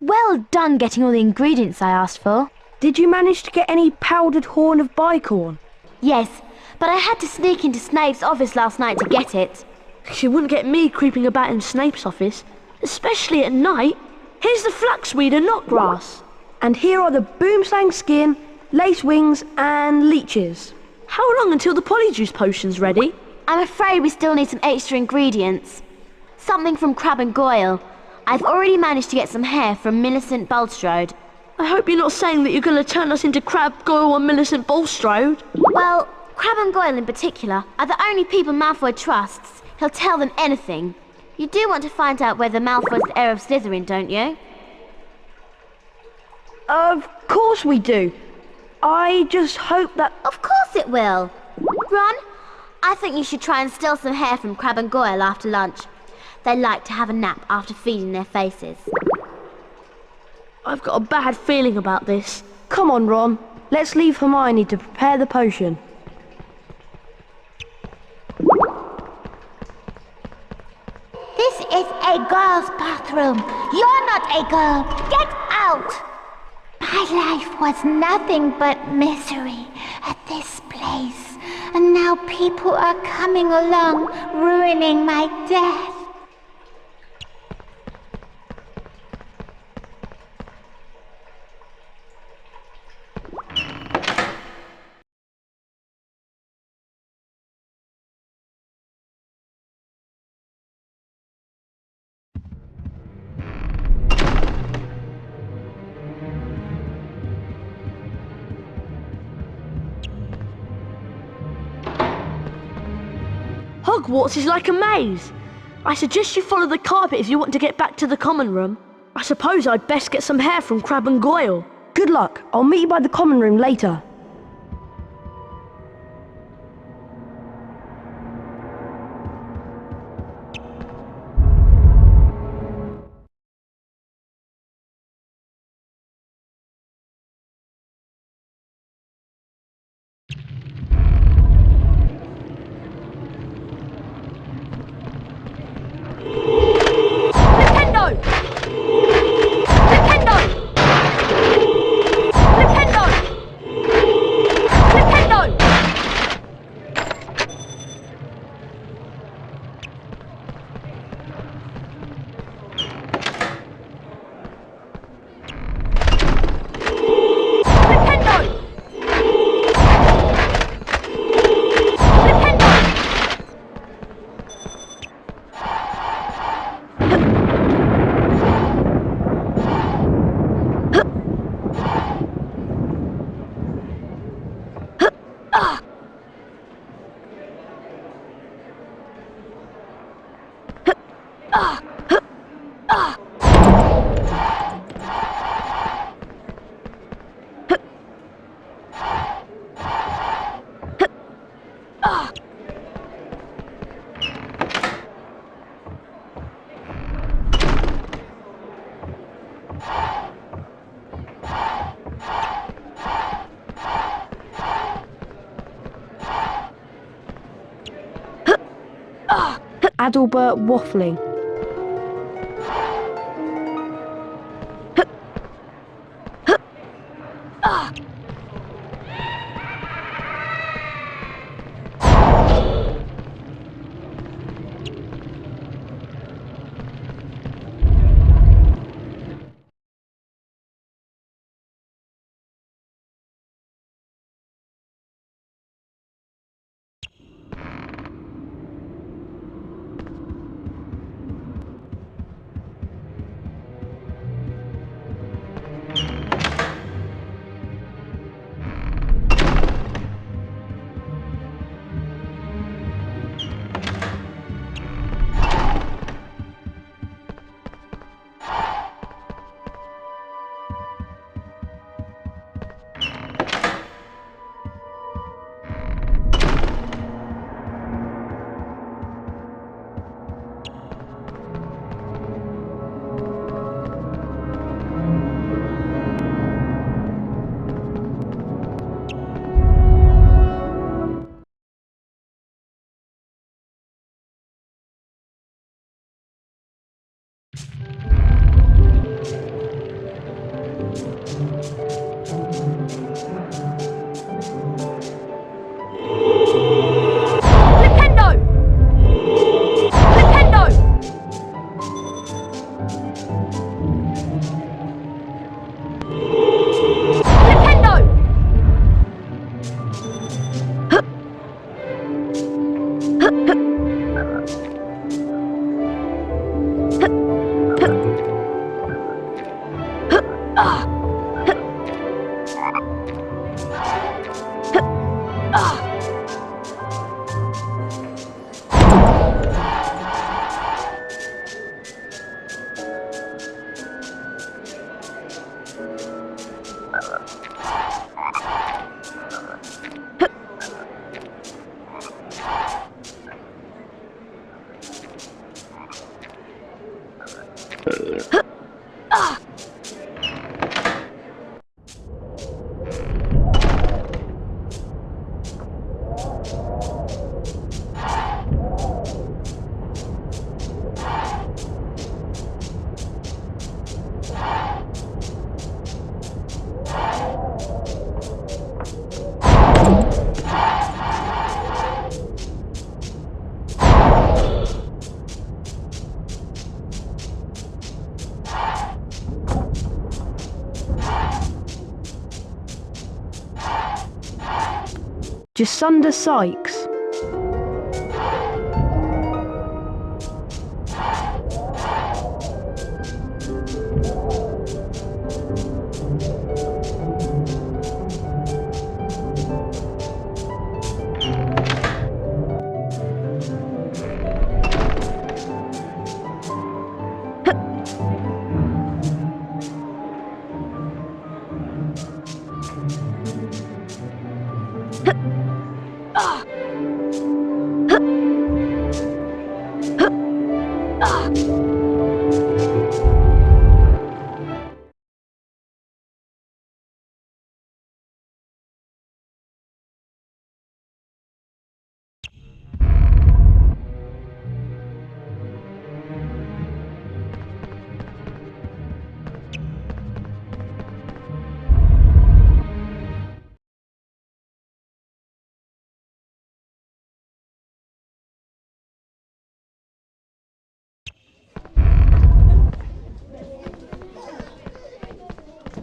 Well done getting all the ingredients I asked for. Did you manage to get any powdered horn of bicorn? Yes, but I had to sneak into Snape's office last night to get it. She wouldn't get me creeping about in Snape's office, especially at night. Here's the flaxweed and knotgrass. And here are the boomslang skin, lace wings and leeches. How long until the polyjuice potion's ready? I'm afraid we still need some extra ingredients. Something from Crab and Goyle. I've already managed to get some hair from Millicent Bulstrode. I hope you're not saying that you're going to turn us into Crab, Goyle and Millicent Bulstrode. Well, Crab and Goyle in particular are the only people Malfoy trusts. He'll tell them anything. You do want to find out whether Malfoy's the heir of Slytherin, don't you? Of course we do. I just hope that... Of course it will. Ron, I think you should try and steal some hair from Crab and Goyle after lunch. They like to have a nap after feeding their faces. I've got a bad feeling about this. Come on, Ron. Let's leave Hermione to prepare the potion. This is a girl's bathroom. You're not a girl. Get out! My life was nothing but misery at this place. And now people are coming along, ruining my death. Hogwarts is like a maze. I suggest you follow the carpet if you want to get back to the common room. I suppose I'd best get some hair from Crab and Goyle. Good luck. I'll meet you by the common room later. Adalbert waffling. Jacinda Sykes.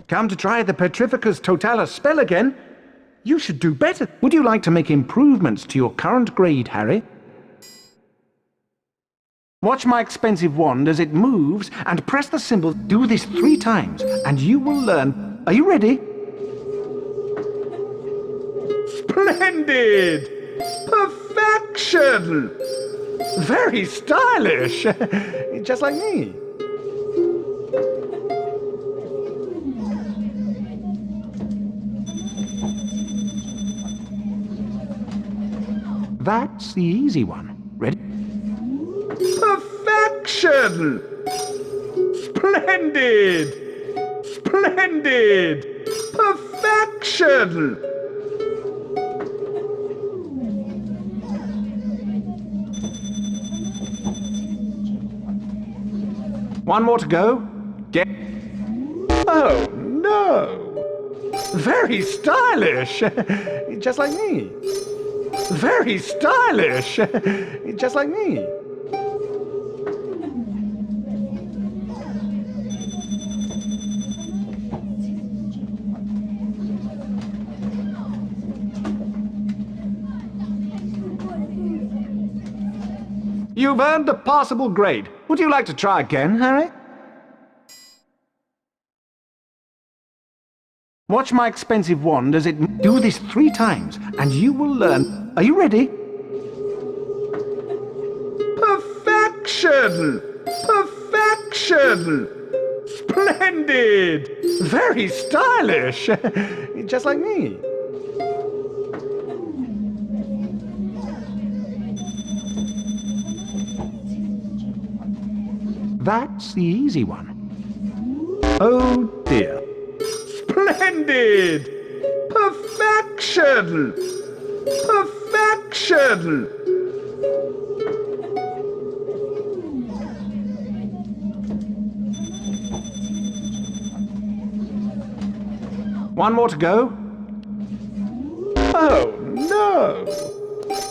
Come to try the Petrificus Totalis spell again? You should do better. Would you like to make improvements to your current grade, Harry? Watch my expensive wand as it moves, and press the symbol. Do this 3 times, and you will learn. Are you ready? Splendid! Perfection! Very stylish! Just like me. That's the easy one. Ready? Perfection! Splendid! Splendid! Perfection! One more to go. Get... Oh, no! Very stylish! Just like me. Very stylish! Just like me. You've earned a passable grade. Would you like to try again, Harry? Watch my expensive wand as it... Do this 3 times, and you will learn. Are you ready? Perfection! Perfection! Splendid! Very stylish! Just like me. That's the easy one. Oh dear. Splendid! Perfection! Perfection! One more to go. Oh no!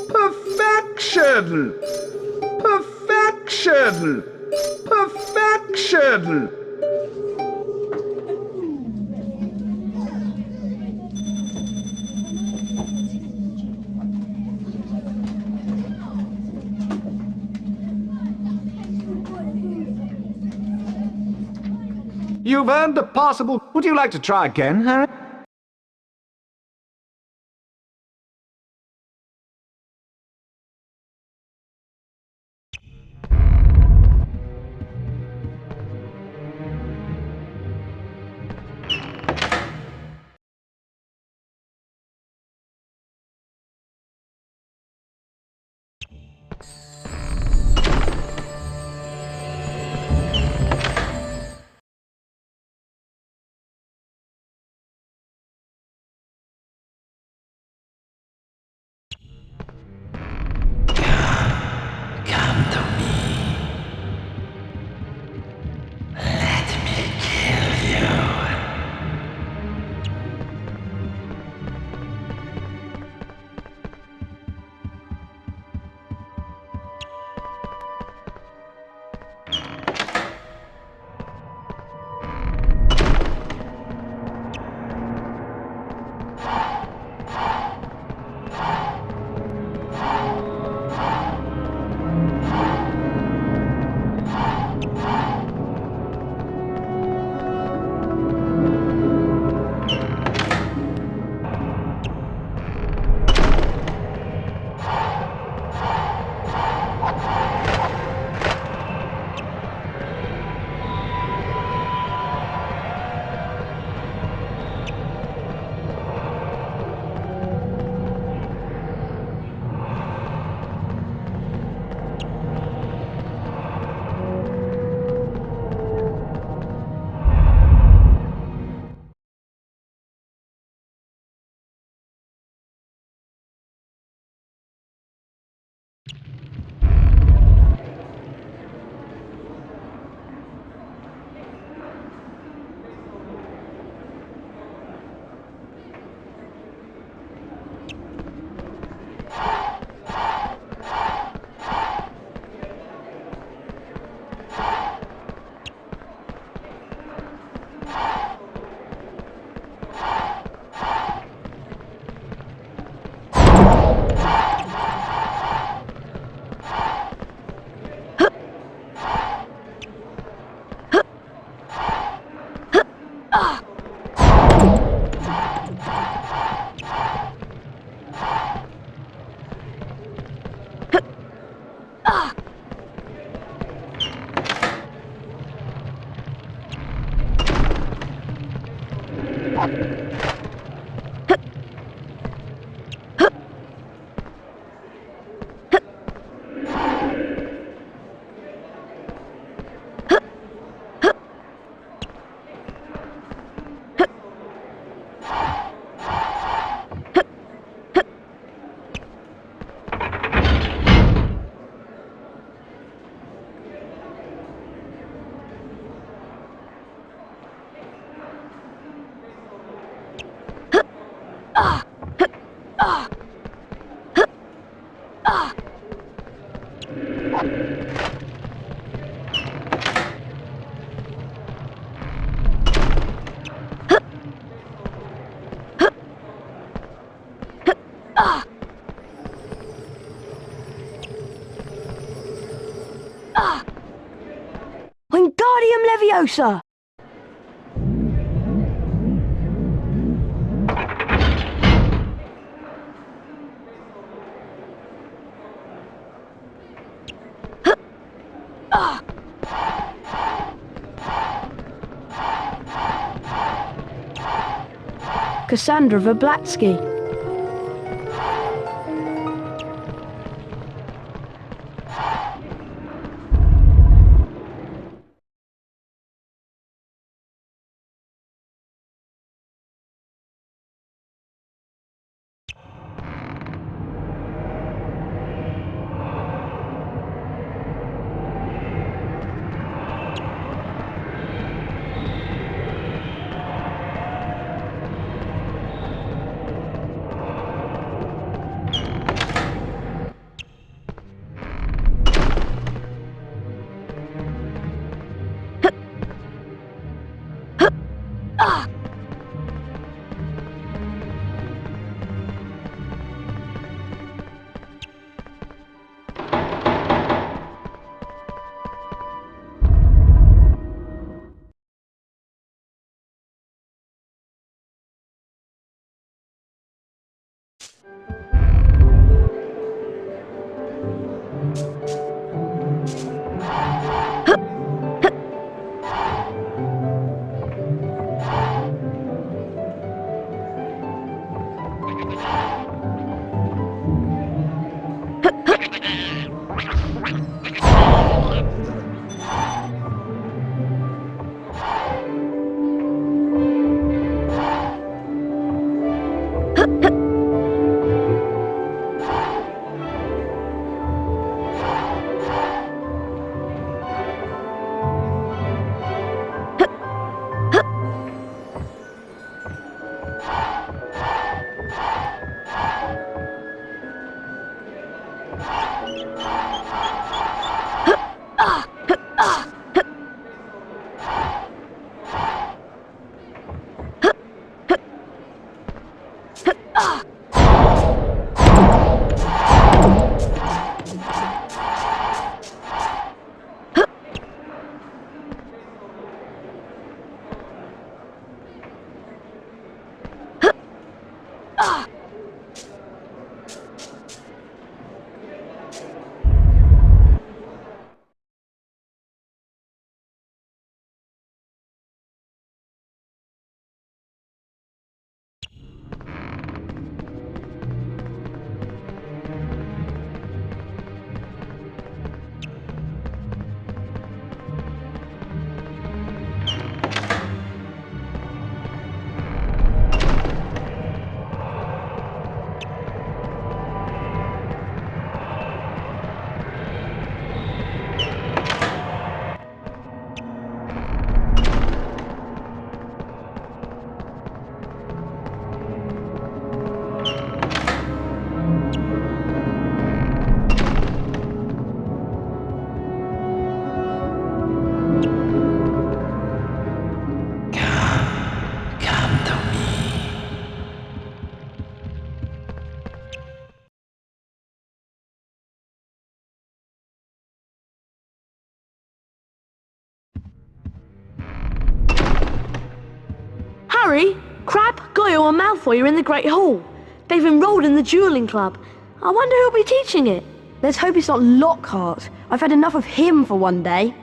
Perfection! Perfection! Perfection! You've earned a passable... Would you like to try again, Harry? Wingardium Leviosa! Cassandra Verblatsky. Harry, Crab, Goyle and Malfoy are in the Great Hall. They've enrolled in the dueling club. I wonder who'll be teaching it. Let's hope it's not Lockhart. I've had enough of him for one day.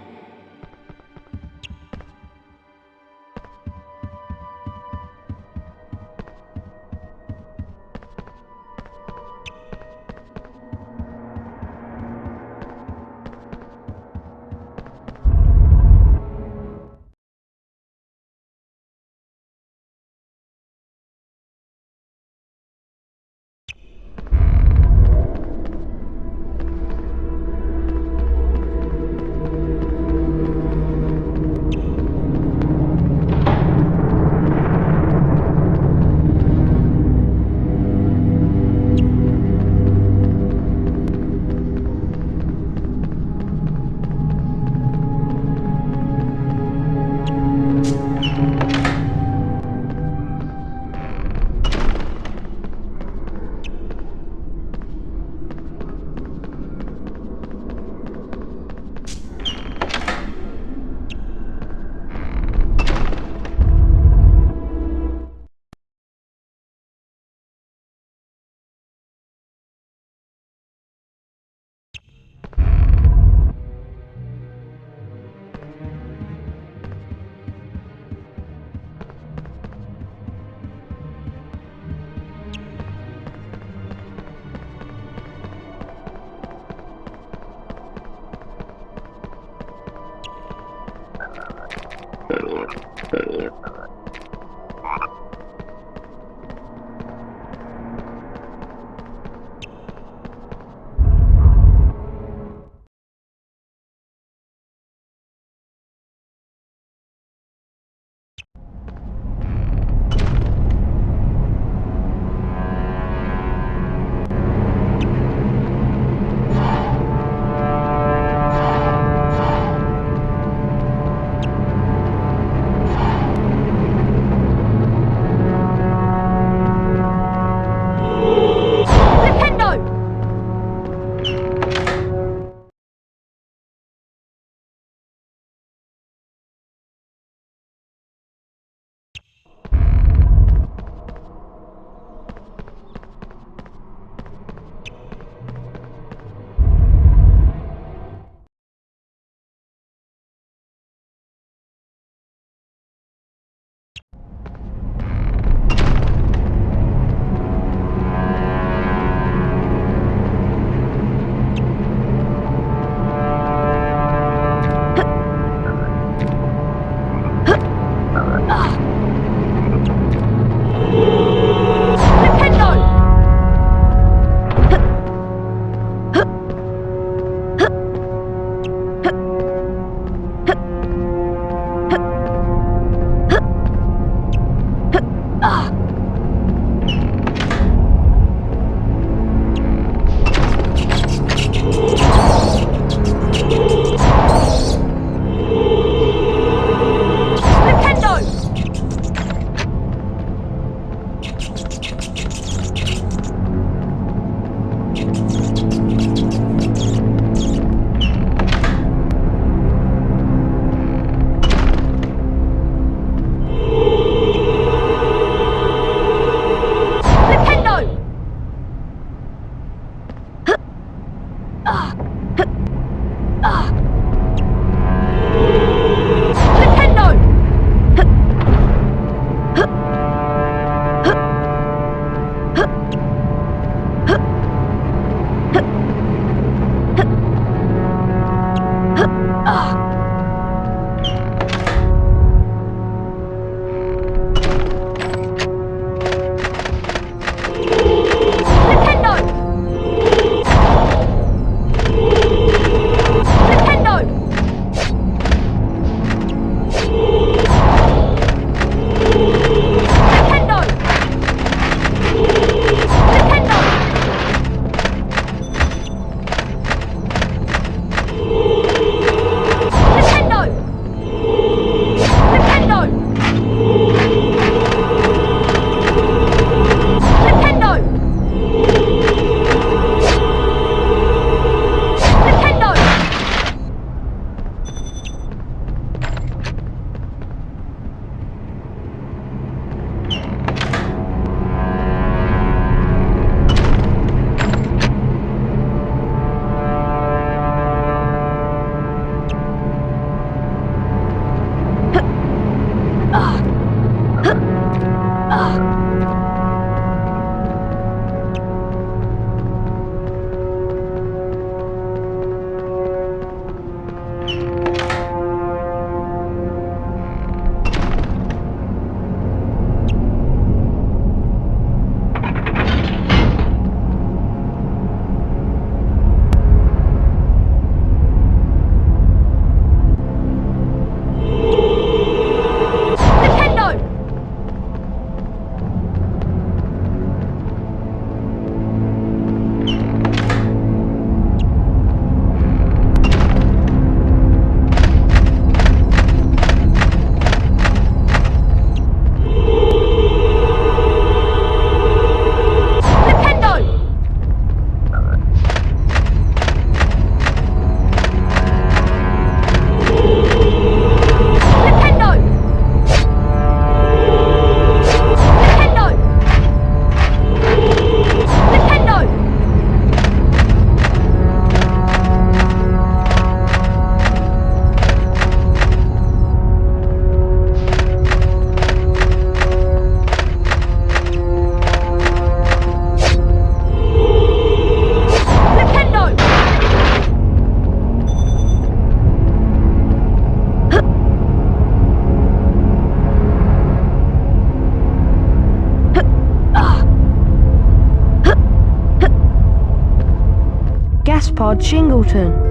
Gaspard Chingleton.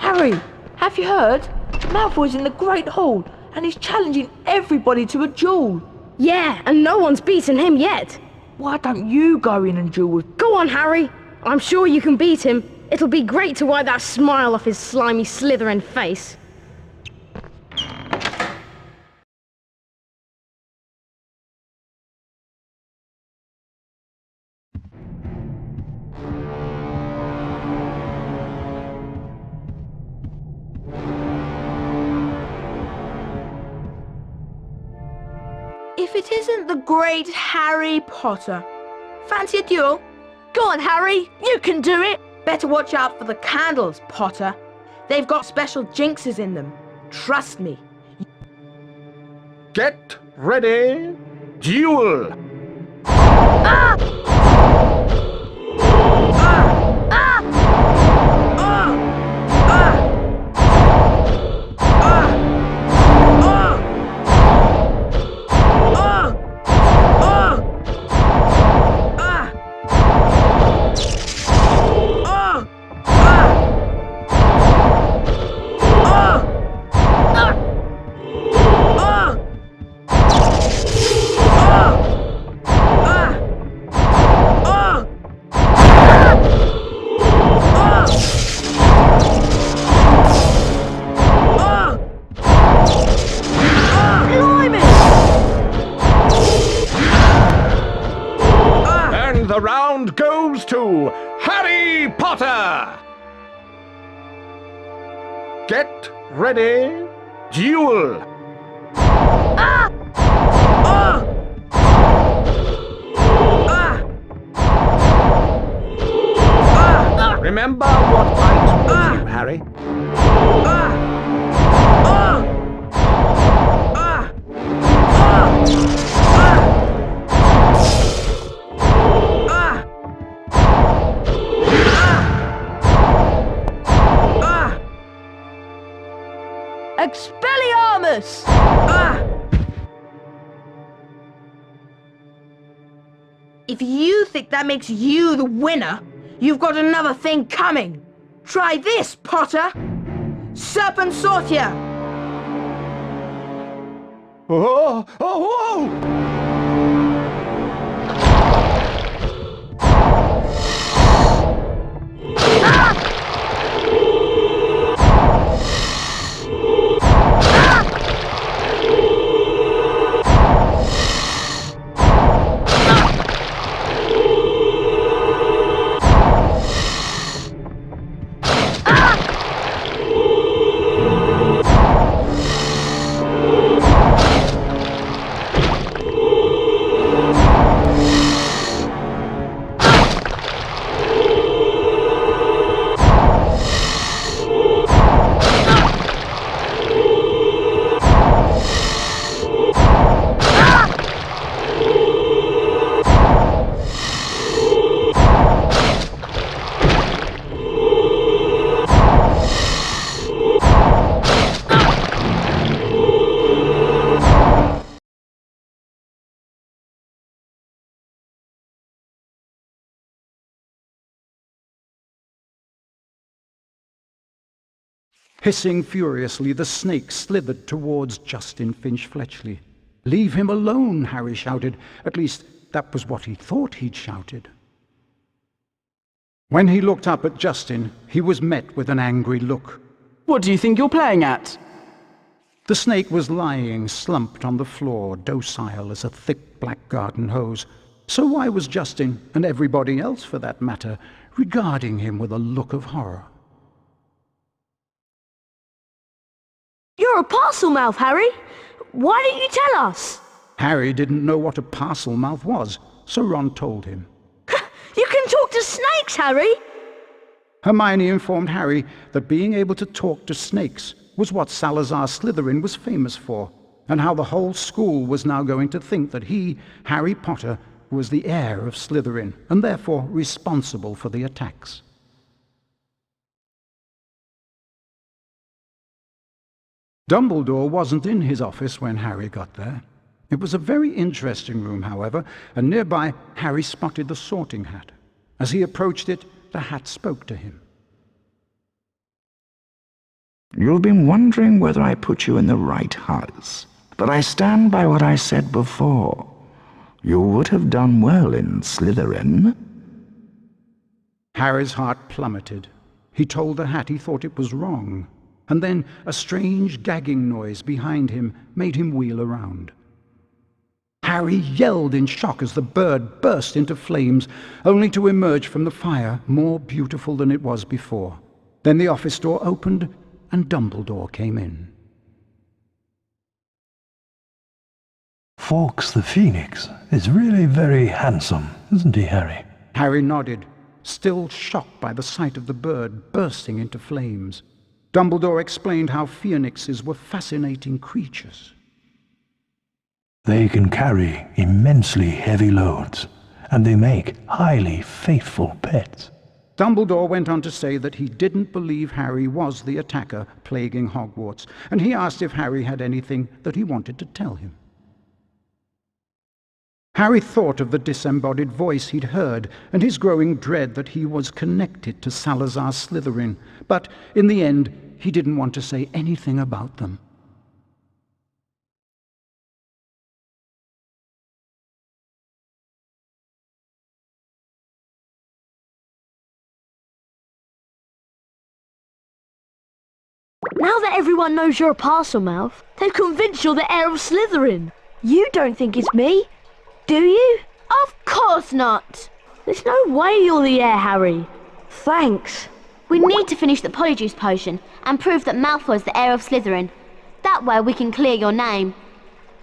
Harry, have you heard? Malfoy's in the Great Hall, and he's challenging everybody to a duel. Yeah, and no one's beaten him yet. Why don't you go in and duel with... Go on, Harry. I'm sure you can beat him. It'll be great to wipe that smile off his slimy Slytherin face. If it isn't the great Harry Potter. Fancy a duel? Go on, Harry. You can do it. Better watch out for the candles, Potter. They've got special jinxes in them. Trust me. Get ready. Duel. The round goes to Harry Potter! Get ready, duel! Remember what I told you, Harry. Expelliarmus! If you think that makes you the winner, you've got another thing coming. Try this, Potter! Serpent Sortia! Oh, oh, whoa! Hissing furiously, the snake slithered towards Justin Finch-Fletchley. "Leave him alone," Harry shouted. At least, that was what he thought he'd shouted. When he looked up at Justin, he was met with an angry look. What do you think you're playing at? The snake was lying slumped on the floor, docile as a thick black garden hose. So why was Justin, and everybody else for that matter, regarding him with a look of horror. You're a parcel mouth, Harry. Why didn't you tell us? Harry didn't know what a parcel mouth was, so Ron told him. You can talk to snakes, Harry. Hermione informed Harry that being able to talk to snakes was what Salazar Slytherin was famous for, and how the whole school was now going to think that he, Harry Potter, was the heir of Slytherin, and therefore responsible for the attacks. Dumbledore wasn't in his office when Harry got there. It was a very interesting room, however, and nearby Harry spotted the sorting hat. As he approached it, the hat spoke to him. You've been wondering whether I put you in the right house, but I stand by what I said before. You would have done well in Slytherin. Harry's heart plummeted. He told the hat he thought it was wrong, and then a strange gagging noise behind him made him wheel around. Harry yelled in shock as the bird burst into flames, only to emerge from the fire more beautiful than it was before. Then the office door opened, and Dumbledore came in. Fawkes the Phoenix is really very handsome, isn't he, Harry? Harry nodded, still shocked by the sight of the bird bursting into flames. Dumbledore explained how phoenixes were fascinating creatures. They can carry immensely heavy loads, and they make highly faithful pets. Dumbledore went on to say that he didn't believe Harry was the attacker plaguing Hogwarts, and he asked if Harry had anything that he wanted to tell him. Harry thought of the disembodied voice he'd heard, and his growing dread that he was connected to Salazar Slytherin, but in the end, he didn't want to say anything about them. Now that everyone knows you're a parcel mouth, they've convinced you're the heir of Slytherin. You don't think it's me, do you? Of course not. There's no way you're the heir, Harry. Thanks. We need to finish the Polyjuice potion and prove that Malfoy's the heir of Slytherin. That way we can clear your name.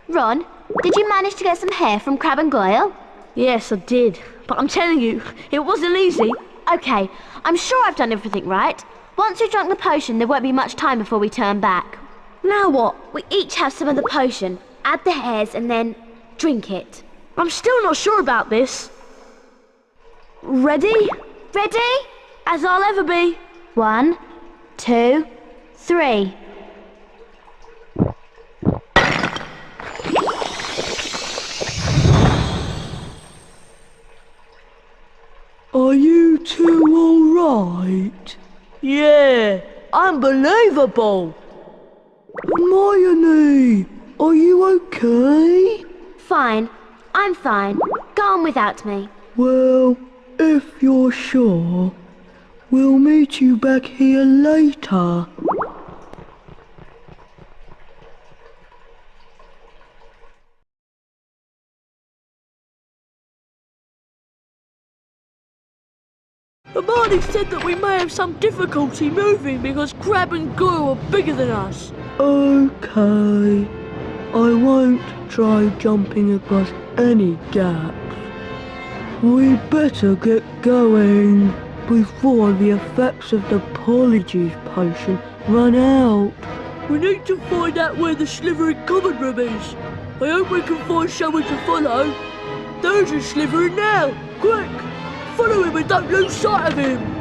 Ron, did you manage to get some hair from Crabbe and Goyle? Yes, I did. But I'm telling you, it wasn't easy. Okay, I'm sure I've done everything right. Once you've drunk the potion, there won't be much time before we turn back. Now what? We each have some of the potion, add the hairs, and then drink it. I'm still not sure about this. Ready? Ready? As I'll ever be. 1, 2, 3. Are you two alright? Yeah, unbelievable. Hermione, are you okay? Fine. I'm fine. Go on without me. Well, if you're sure, we'll meet you back here later. Hermione said that we may have some difficulty moving because Crabbe and Goyle are bigger than us. Okay. I won't try jumping across any gaps. We'd better get going before the effects of the Polyjuice potion run out. We need to find out where the Slytherin common room is. I hope we can find someone to follow. There's a Slytherin now. Quick! Follow him and don't lose sight of him!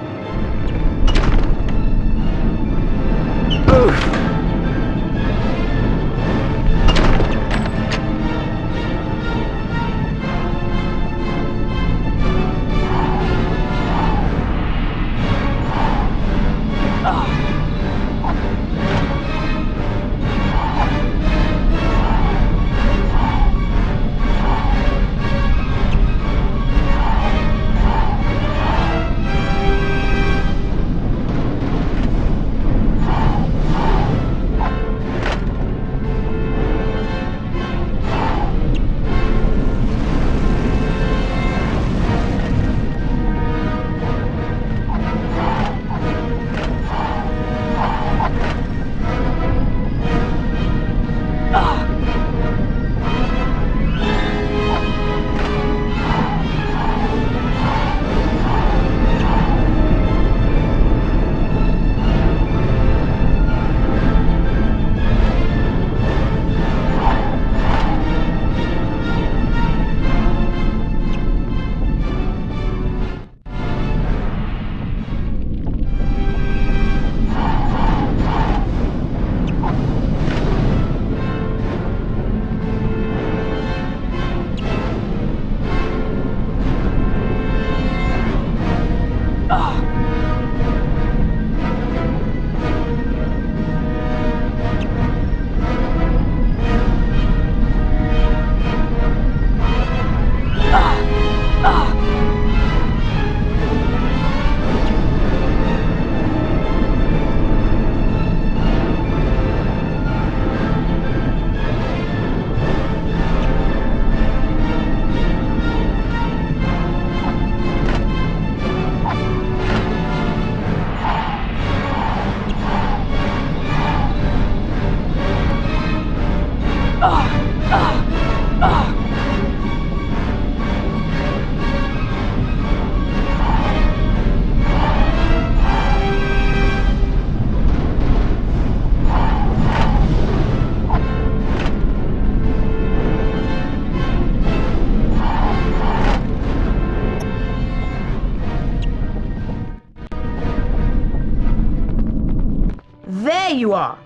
there you are!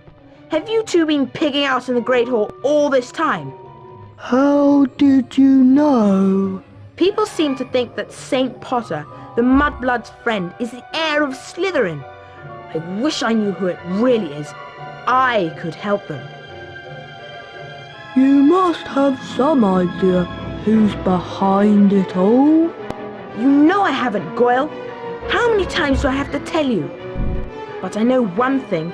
Have you two been pigging out in the Great Hall all this time? How did you know? People seem to think that Saint Potter, the Mudblood's friend, is the heir of Slytherin. I wish I knew who it really is. I could help them. You must have some idea who's behind it all. You know I haven't, Goyle. How many times do I have to tell you? But I know one thing.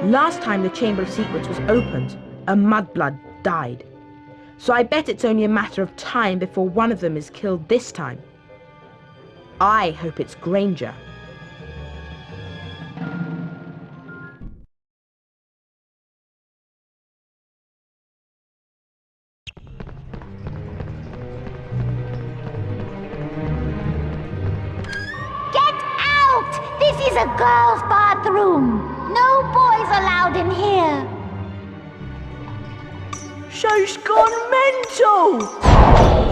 Last time the Chamber of Secrets was opened, a Mudblood died. So I bet it's only a matter of time before one of them is killed this time. I hope it's Granger. This is a girl's bathroom. No boys allowed in here. She's gone mental!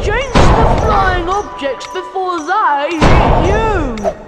Change the flying objects before they hit you!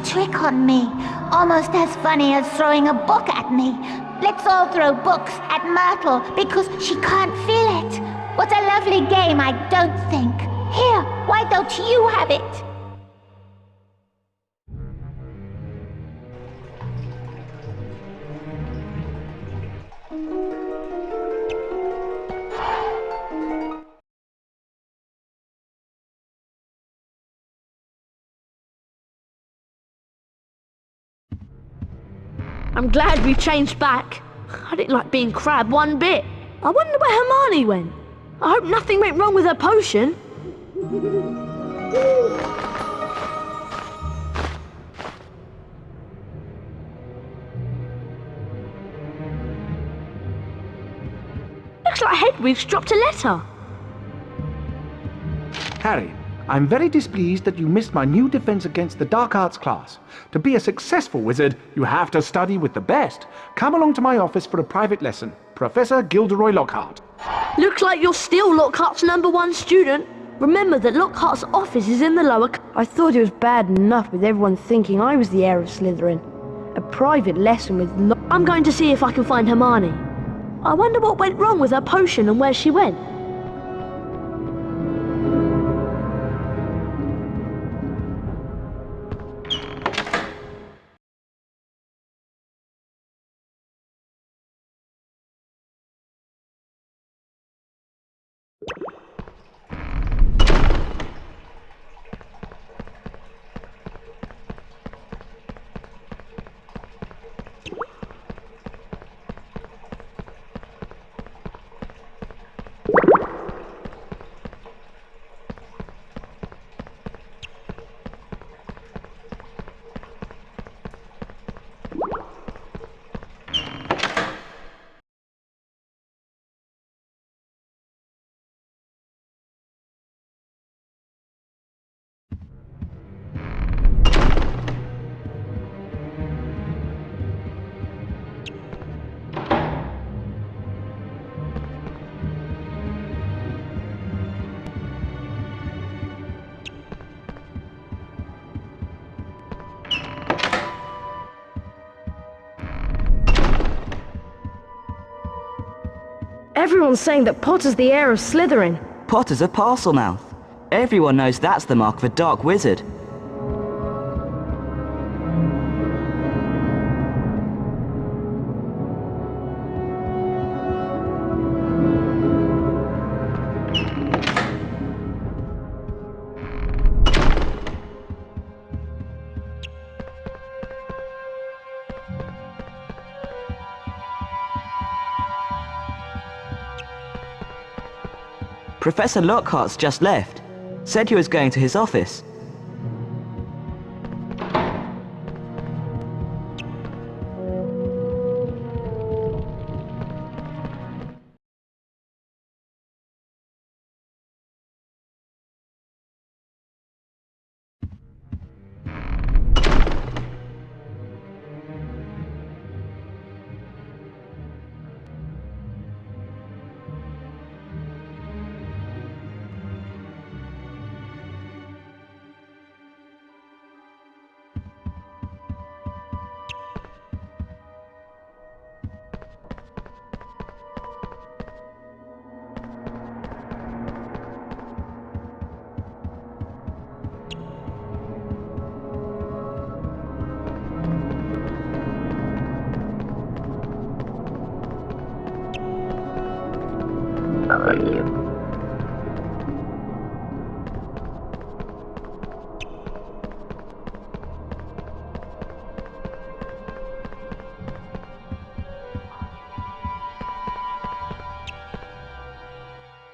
Trick on me. Almost as funny as throwing a book at me. Let's all throw books at Myrtle because she can't feel it. What a lovely game, I don't think. Here, why don't you have it? I'm glad we've changed back. I didn't like being Crab one bit. I wonder where Hermione went. I hope nothing went wrong with her potion. Looks like Hedwig's dropped a letter. Harry, I'm very displeased that you missed my new defense against the dark arts class. To be a successful wizard, you have to study with the best. Come along to my office for a private lesson. Professor Gilderoy Lockhart. Looks like you're still Lockhart's #1 student. Remember that Lockhart's office is in the lower... I thought it was bad enough with everyone thinking I was the heir of Slytherin. A private lesson with I'm going to see if I can find Hermione. I wonder what went wrong with her potion and where she went. Everyone's saying that Potter's the heir of Slytherin. Potter's a Parselmouth. Everyone knows that's the mark of a dark wizard. Professor Lockhart's just left. Said he was going to his office.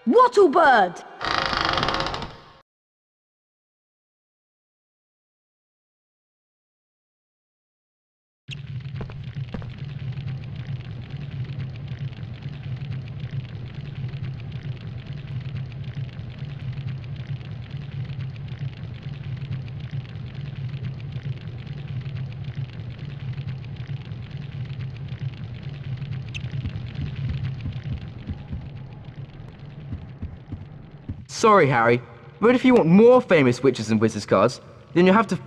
Wattlebird! Sorry, Harry, but if you want more famous witches and wizards cards, then you'll have to...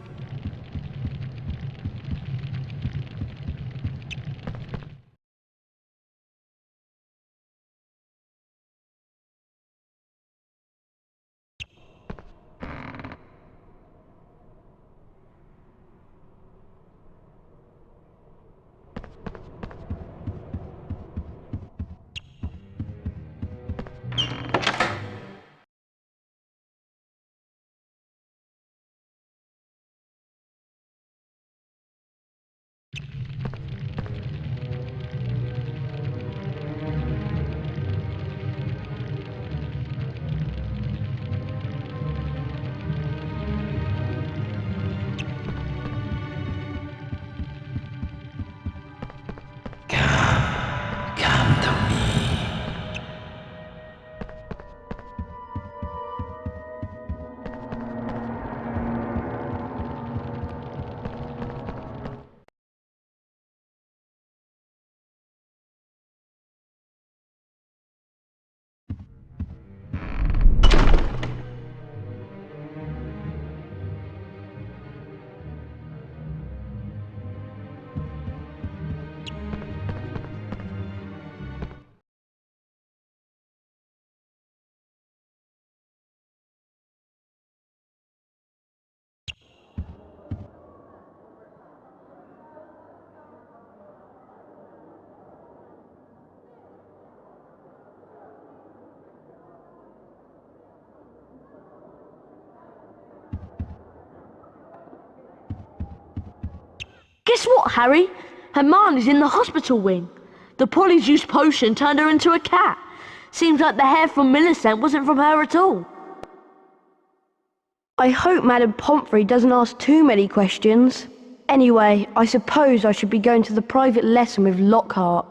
Guess what, Harry? Hermione's in the hospital wing. The polyjuice potion turned her into a cat. Seems like the hair from Millicent wasn't from her at all. I hope Madame Pomfrey doesn't ask too many questions. Anyway, I suppose I should be going to the private lesson with Lockhart.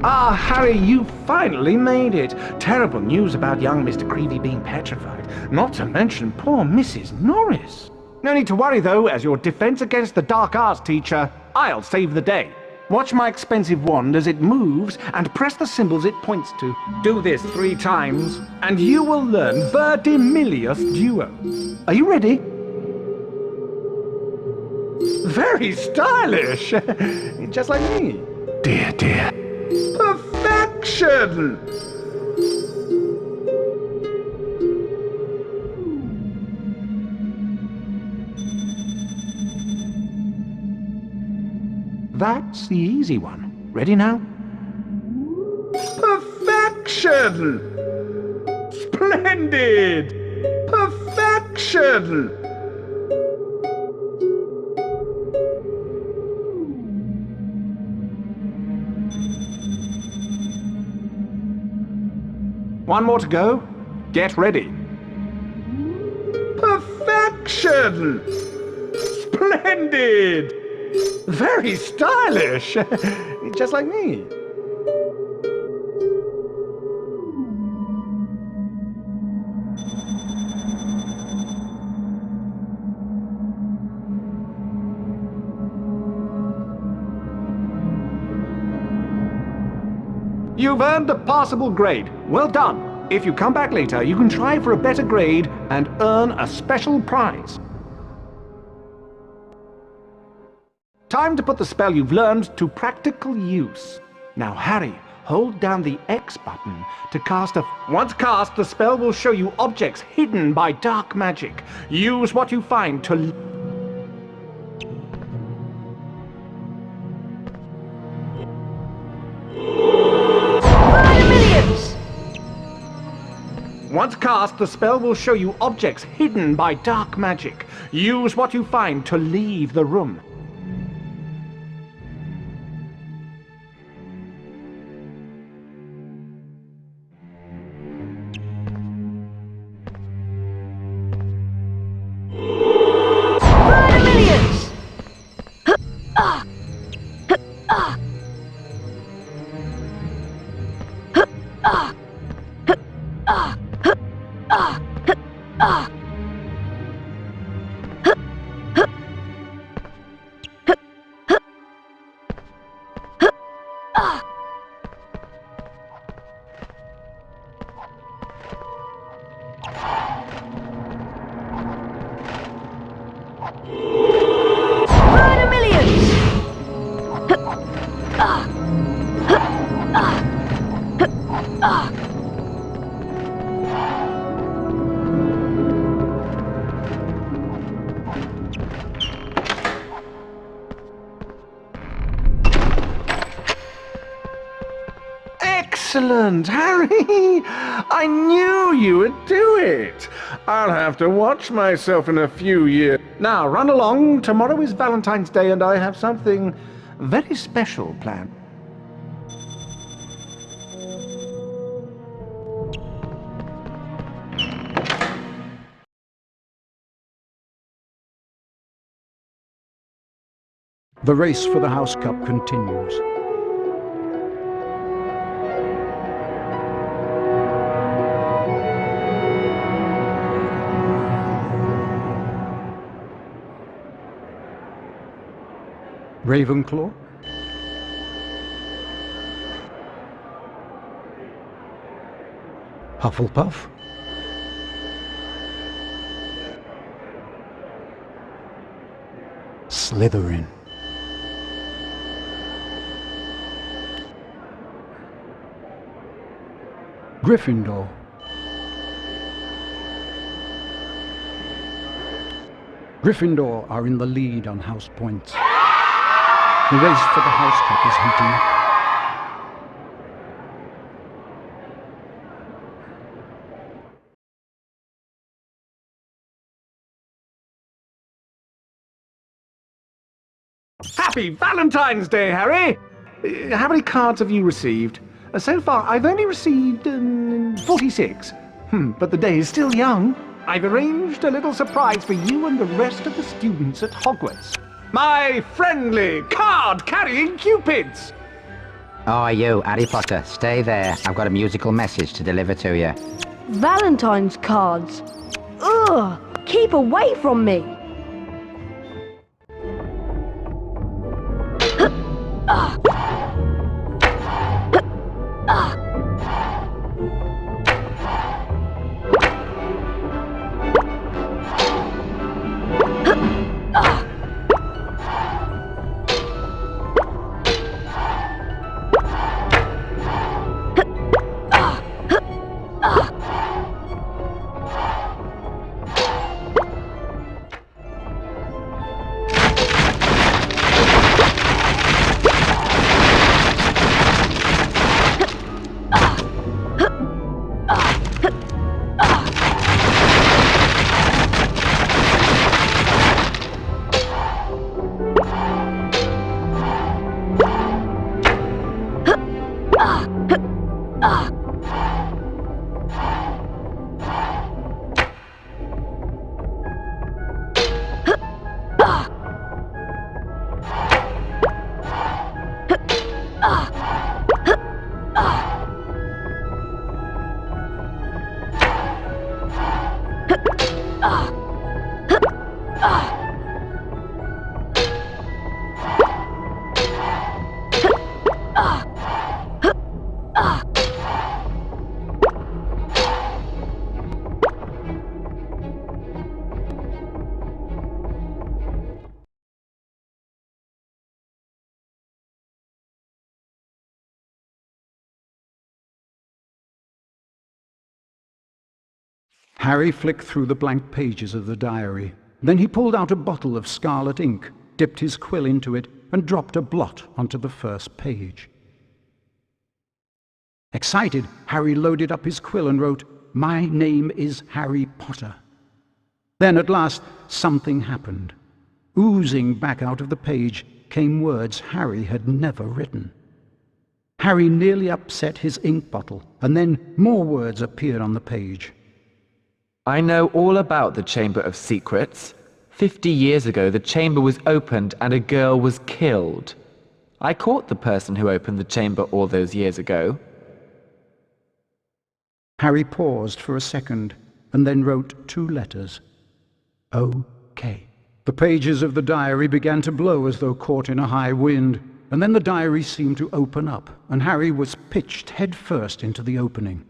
Ah, Harry, you finally made it. Terrible news about young Mr. Creevy being petrified. Not to mention poor Mrs. Norris. No need to worry, though, as your defense against the dark arts teacher, I'll save the day. Watch my expensive wand as it moves and press the symbols it points to. Do this 3 times, and you will learn Verdimilius Duo. Are you ready? Very stylish. Just like me. Dear, dear. Perfection! That's the easy one. Ready now? Perfection! Splendid! Perfection! One more to go. Get ready. Perfection! Splendid! Very stylish! Just like me. You've earned a passable grade. Well done. If you come back later, you can try for a better grade and earn a special prize. Time to put the spell you've learned to practical use. Now, Harry, hold down the X button to cast a... Once cast, the spell will show you objects hidden by dark magic. Use what you find to... Once cast, the spell will show you objects hidden by dark magic. Use what you find to leave the room. Excellent, Harry! I knew you would do it! I'll have to watch myself in a few years. Now, run along. Tomorrow is Valentine's Day and I have something very special planned. The race for the House Cup continues. Ravenclaw? Hufflepuff? Slytherin. Gryffindor. Gryffindor are in the lead on house points. The race for the house cup is heating up. Happy Valentine's Day, Harry! How many cards have you received? So far, I've only received 46. But the day is still young. I've arranged a little surprise for you and the rest of the students at Hogwarts. My friendly card-carrying cupids! Oh, you, Harry Potter, stay there. I've got a musical message to deliver to you. Valentine's cards. Ugh! Keep away from me! Harry flicked through the blank pages of the diary. Then he pulled out a bottle of scarlet ink, dipped his quill into it, and dropped a blot onto the first page. Excited, Harry loaded up his quill and wrote, "My name is Harry Potter." Then at last something happened. Oozing back out of the page came words Harry had never written. Harry nearly upset his ink bottle, and then more words appeared on the page. I know all about the Chamber of Secrets. 50 years ago, the chamber was opened and a girl was killed. I caught the person who opened the chamber all those years ago. Harry paused for a second and then wrote 2 letters. OK. The pages of the diary began to blow as though caught in a high wind, and then the diary seemed to open up, and Harry was pitched headfirst into the opening.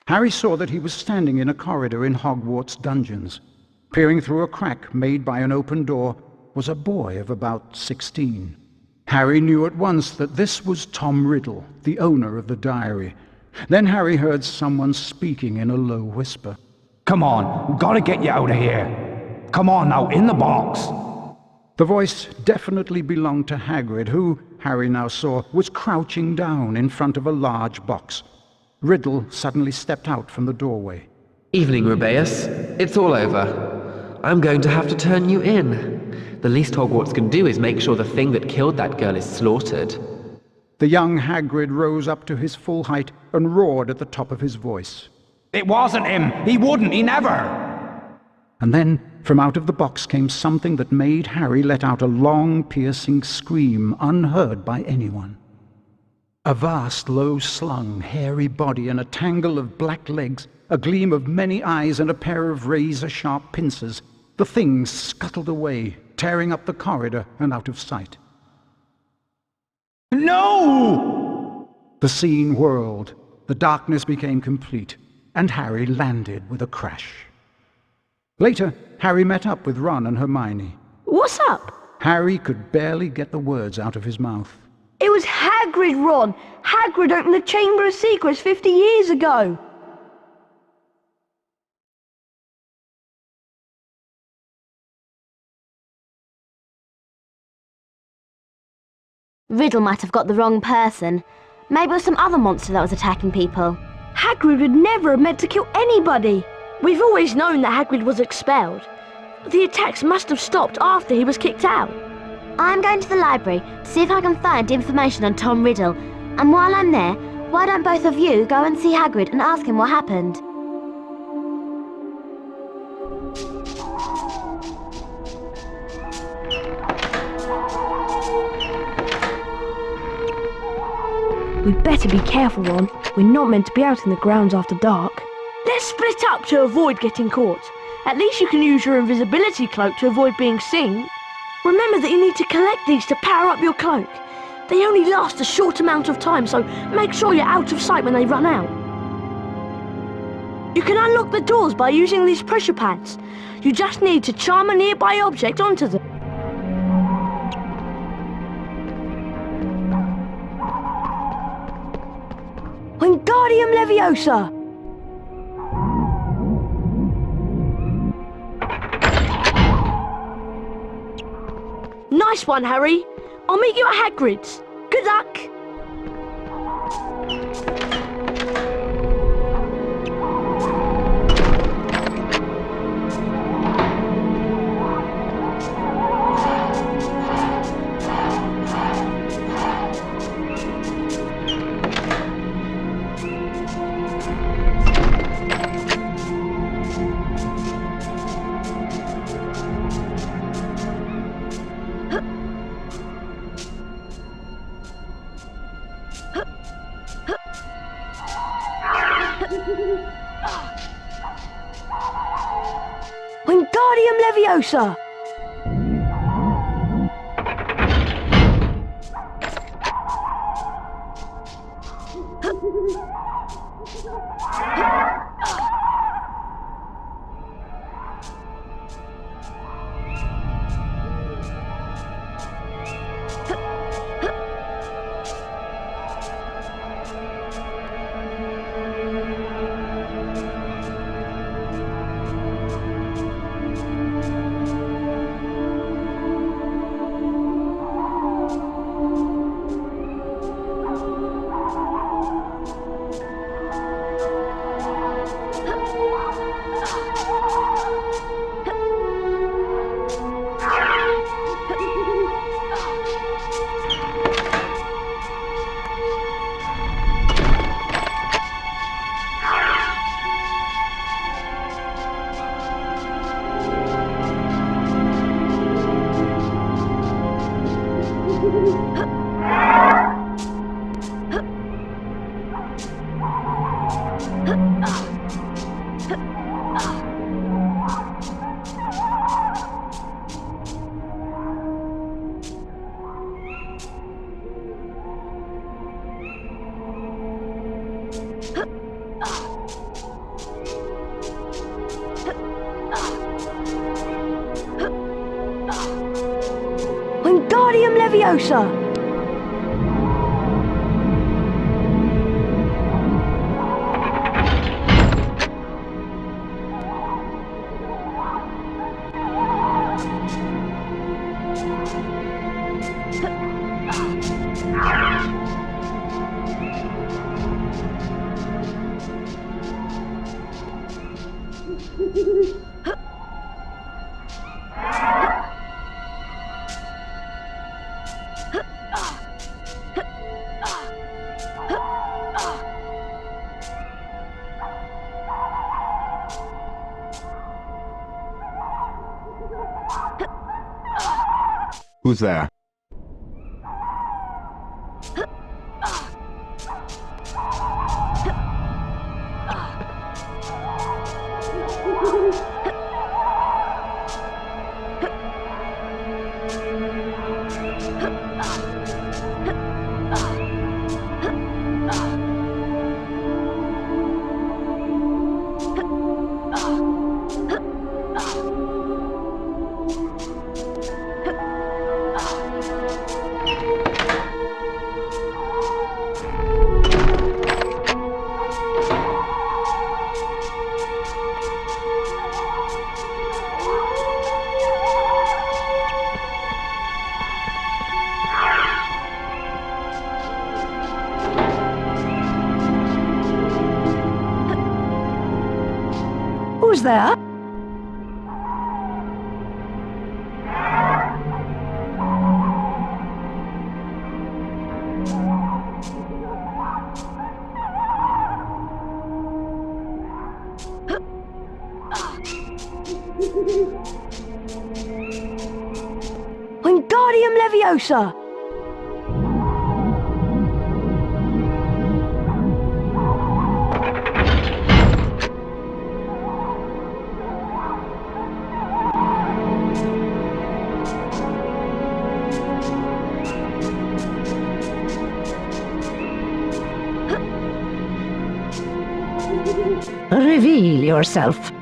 Harry saw that he was standing in a corridor in Hogwarts dungeons. Peering through a crack made by an open door was a boy of about 16. Harry knew at once that this was Tom Riddle, the owner of the diary. Then Harry heard someone speaking in a low whisper. Come on, we've got to get you out of here. Come on now, in the box. The voice definitely belonged to Hagrid, who, Harry now saw, was crouching down in front of a large box. Riddle suddenly stepped out from the doorway. Evening, Rubeus. It's all over. I'm going to have to turn you in. The least Hogwarts can do is make sure the thing that killed that girl is slaughtered. The young Hagrid rose up to his full height and roared at the top of his voice. It wasn't him! He wouldn't! He never! And then, from out of the box came something that made Harry let out a long, piercing scream unheard by anyone. A vast, low-slung, hairy body and a tangle of black legs, a gleam of many eyes and a pair of razor-sharp pincers. The thing scuttled away, tearing up the corridor and out of sight. No! The scene whirled, the darkness became complete, and Harry landed with a crash. Later, Harry met up with Ron and Hermione. What's up? Harry could barely get the words out of his mouth. It was Hagrid, Ron! Hagrid opened the Chamber of Secrets 50 years ago! Riddle might have got the wrong person. Maybe it was some other monster that was attacking people. Hagrid would never have meant to kill anybody! We've always known that Hagrid was expelled. The attacks must have stopped after he was kicked out. I'm going to the library to see if I can find information on Tom Riddle. And while I'm there, why don't both of you go and see Hagrid and ask him what happened? We'd better be careful, Ron. We're not meant to be out in the grounds after dark. Let's split up to avoid getting caught. At least you can use your invisibility cloak to avoid being seen. Remember that you need to collect these to power up your cloak. They only last a short amount of time, so make sure you're out of sight when they run out. You can unlock the doors by using these pressure pads. You just need to charm a nearby object onto them. Wingardium Leviosa! Nice one, Harry. I'll meet you at Hagrid's. Good luck. Wingardium Leviosa! Wingardium Leviosa! Who's there? Who's there? Wingardium Leviosa! Reveal yourself.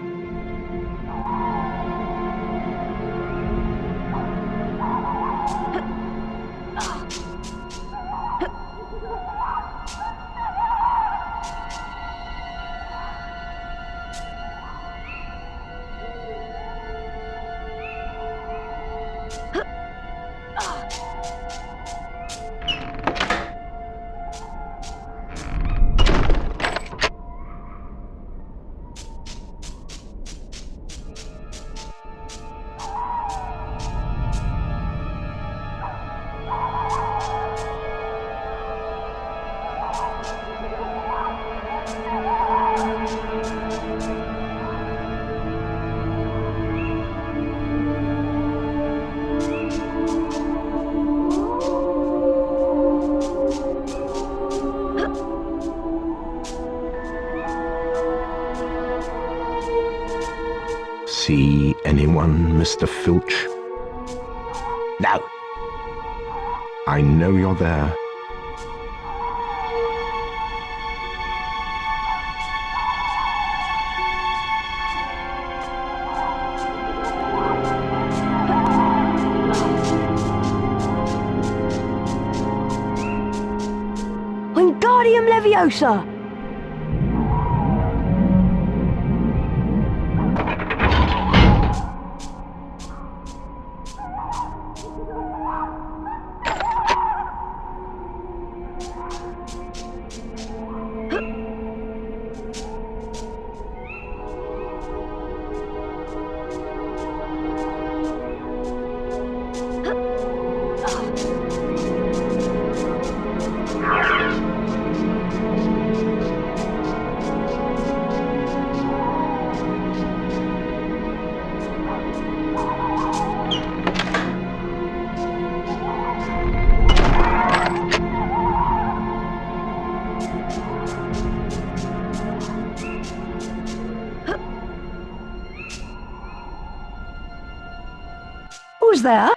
See anyone, Mr. Filch? No. I know you're there. Wingardium Leviosa! Who's there?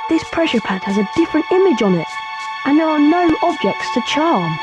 This pressure pad has a different image on it, and there are no objects to charm.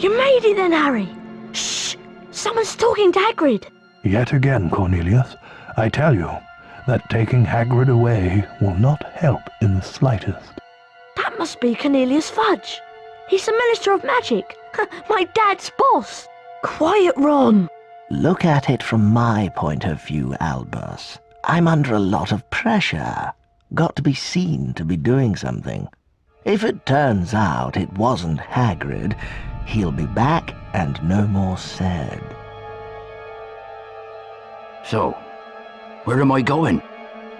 You made it then, Harry. Shh! Someone's talking to Hagrid. Yet again, Cornelius, I tell you that taking Hagrid away will not help in the slightest. That must be Cornelius Fudge. He's the Minister of Magic. My dad's boss. Quiet, Ron. Look at it from my point of view, Albus. I'm under a lot of pressure. Got to be seen to be doing something. If it turns out it wasn't Hagrid, he'll be back and no more said. So, where am I going?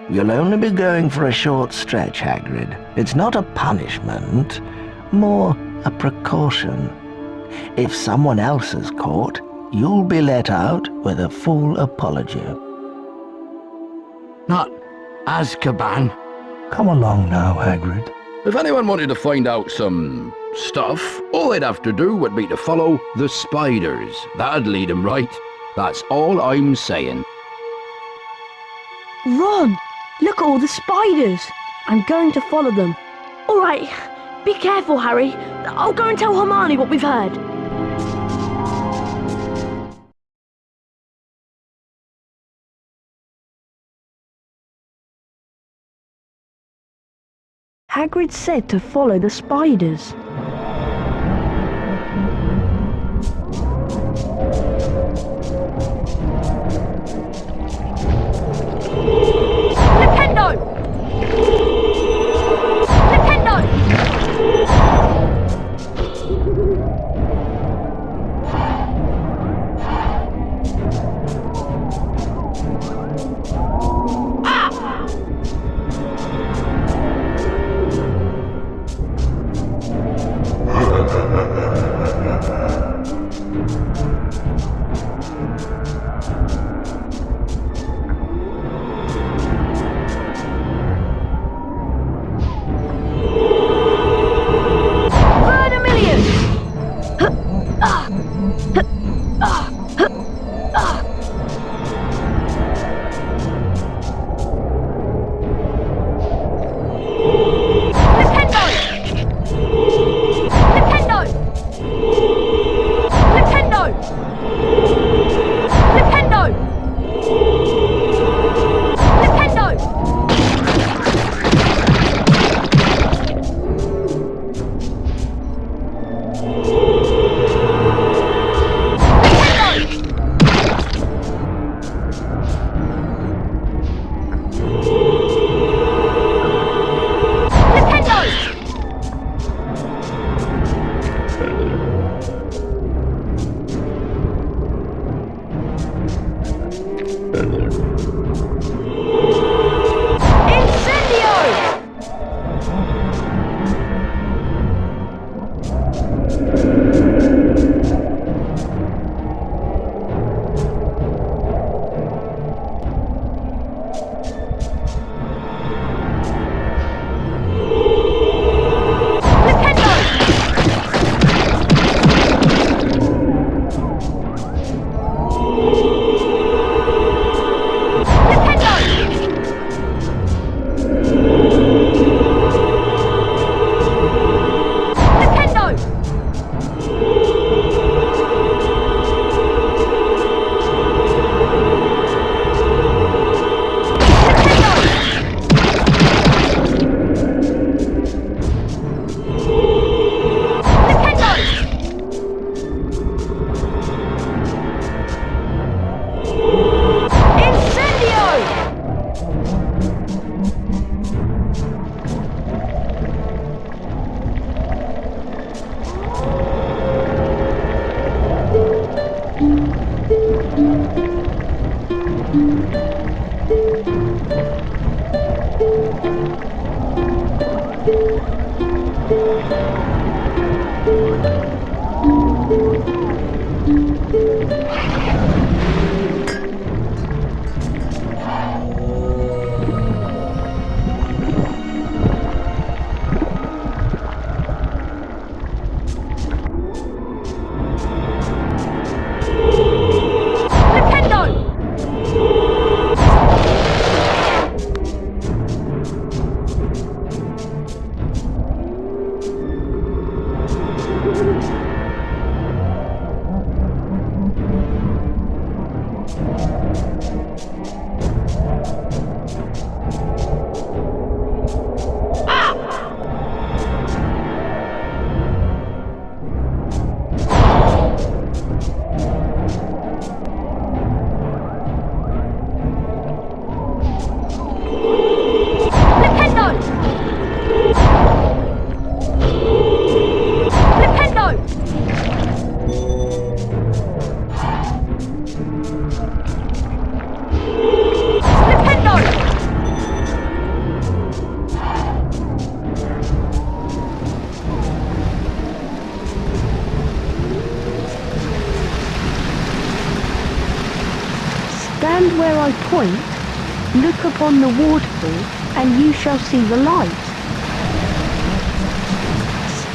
You'll only be going for a short stretch, Hagrid. It's not a punishment, more a precaution. If someone else is caught, you'll be let out with a full apology. Not Azkaban. Come along now, Hagrid. If anyone wanted to find out some stuff, all they'd have to do would be to follow the spiders. That'd lead them right. That's all I'm saying. Ron, look at all the spiders. I'm going to follow them. All right, be careful, Harry. I'll go and tell Hermione what we've heard. Hagrid said to follow the spiders. where I point, look upon the waterfall, and you shall see the light.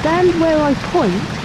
Stand where I point,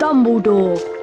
Dumbledore.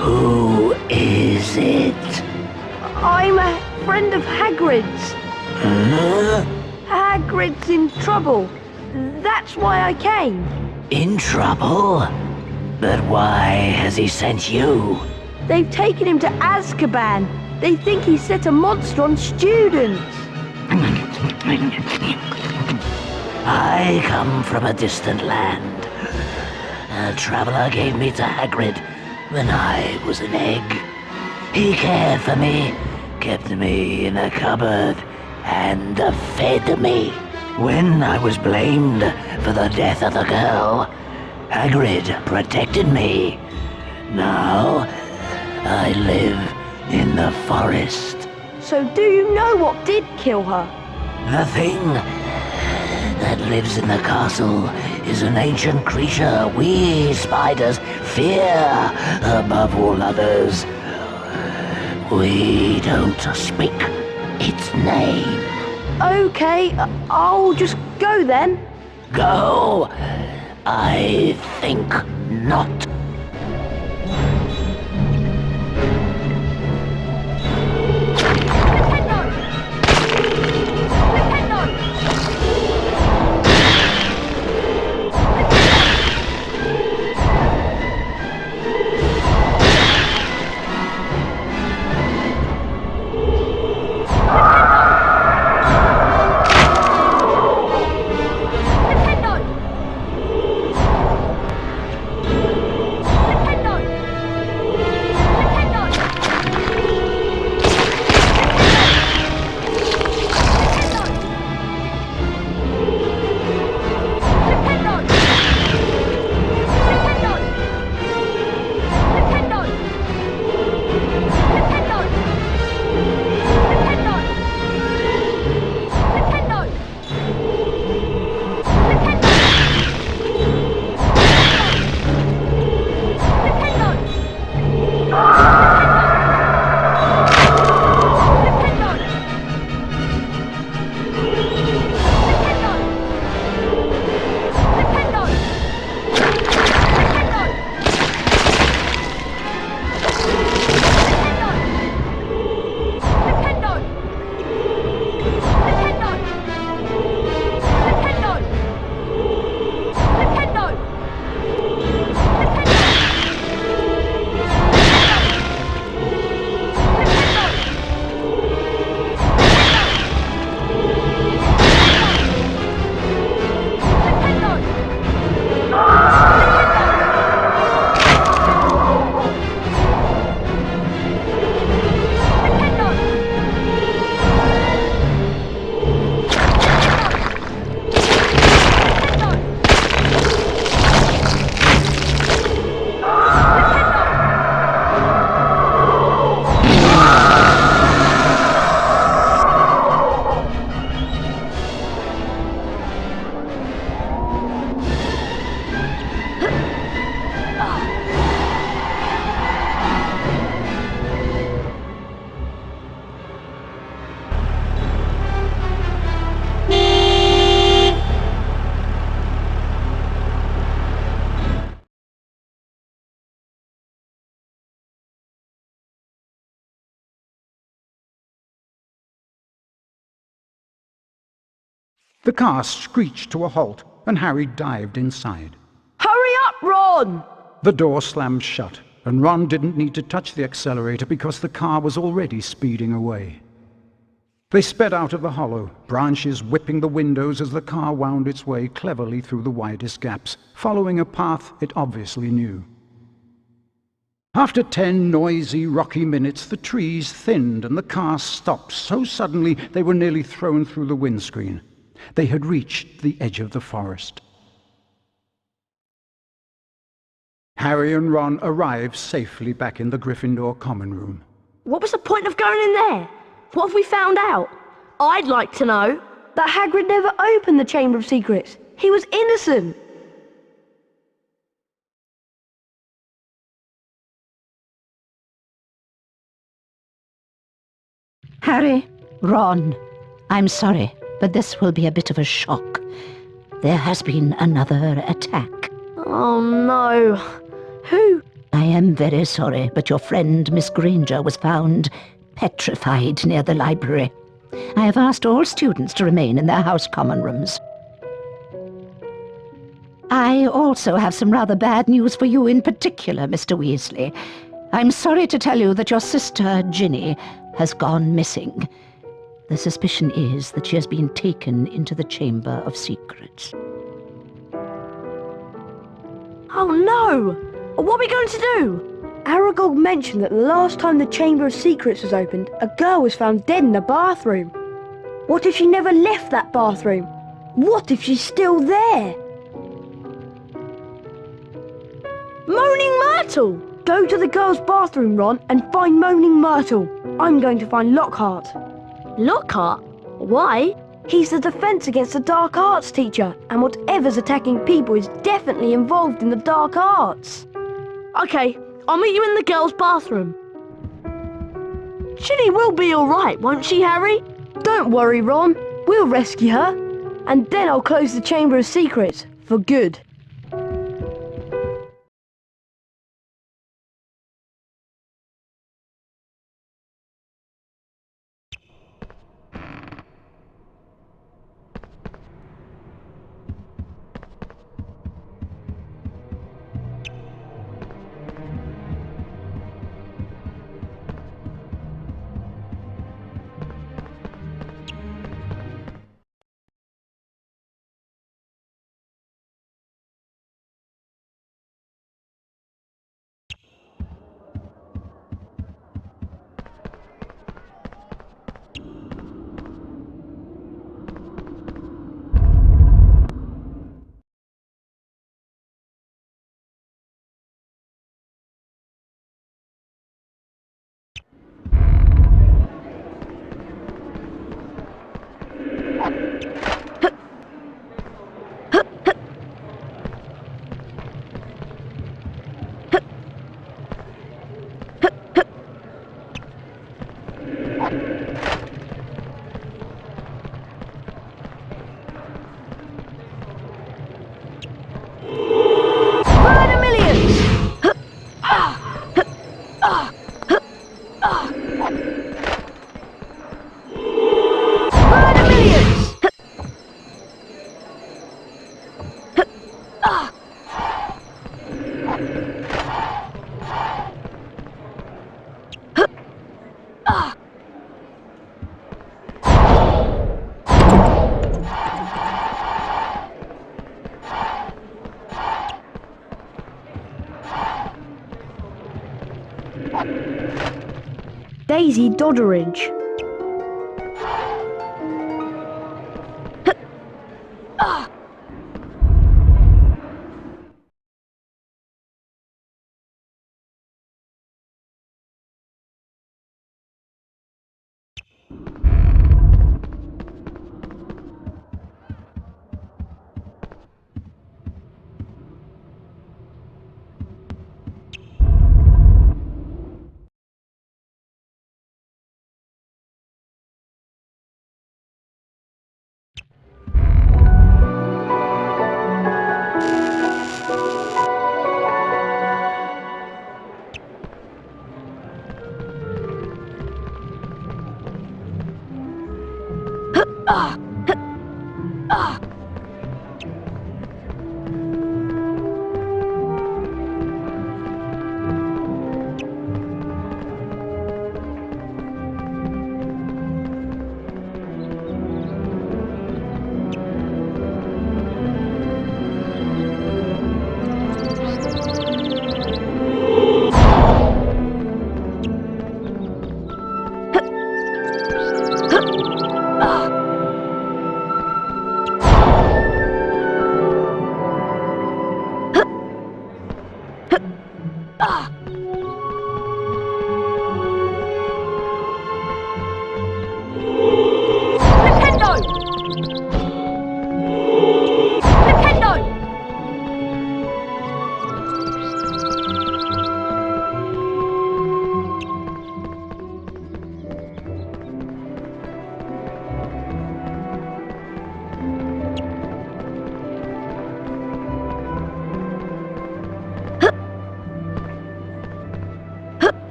Who is it? I'm a friend of Hagrid's. Hagrid's in trouble. That's why I came. In trouble? But why has he sent you? They've taken him to Azkaban. They think he set a monster on students. I come from a distant land. A traveler gave me to Hagrid when I was an egg. He cared for me, kept me in a cupboard, and fed me. When I was blamed for the death of the girl, Hagrid protected me. Now, I live in the forest. So do you know what did kill her? The thing that lives in the castle is an ancient creature we spiders fear above all others. We don't speak its name. Okay, I'll just go then. Go? I think not. The car screeched to a halt, and Harry dived inside. Hurry up, Ron! The door slammed shut, and Ron didn't need to touch the accelerator because the car was already speeding away. They sped out of the hollow, branches whipping the windows as the car wound its way cleverly through the widest gaps, following a path it obviously knew. After 10 noisy, rocky minutes, the trees thinned and the car stopped so suddenly they were nearly thrown through the windscreen. They had reached the edge of the forest. Harry and Ron arrived safely back in the Gryffindor common room. What was the point of going in there? What have we found out? I'd like to know. That Hagrid never opened the Chamber of Secrets. He was innocent. Harry, Ron, I'm sorry, but this will be a bit of a shock. There has been another attack. Oh no. Who? I am very sorry, but your friend Miss Granger was found petrified near the library. I have asked all students to remain in their house common rooms. I also have some rather bad news for you in particular, Mr. Weasley. I'm sorry to tell you that your sister, Ginny, has gone missing. The suspicion is that she has been taken into the Chamber of Secrets. Oh no! What are we going to do? Aragog mentioned that the last time the Chamber of Secrets was opened, a girl was found dead in the bathroom. What if she never left that bathroom? What if she's still there? Moaning Myrtle! Go to the girls' bathroom, Ron, and find Moaning Myrtle. I'm going to find Lockhart. Lockhart? Why? He's the Defence Against the Dark Arts teacher, and whatever's attacking people is definitely involved in the dark arts. Okay, I'll meet you in the girls' bathroom. Ginny will be alright, won't she, Harry? Don't worry, Ron. We'll rescue her. And then I'll close the Chamber of Secrets for good. Daisy Dodderidge.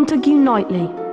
Montague Knightley.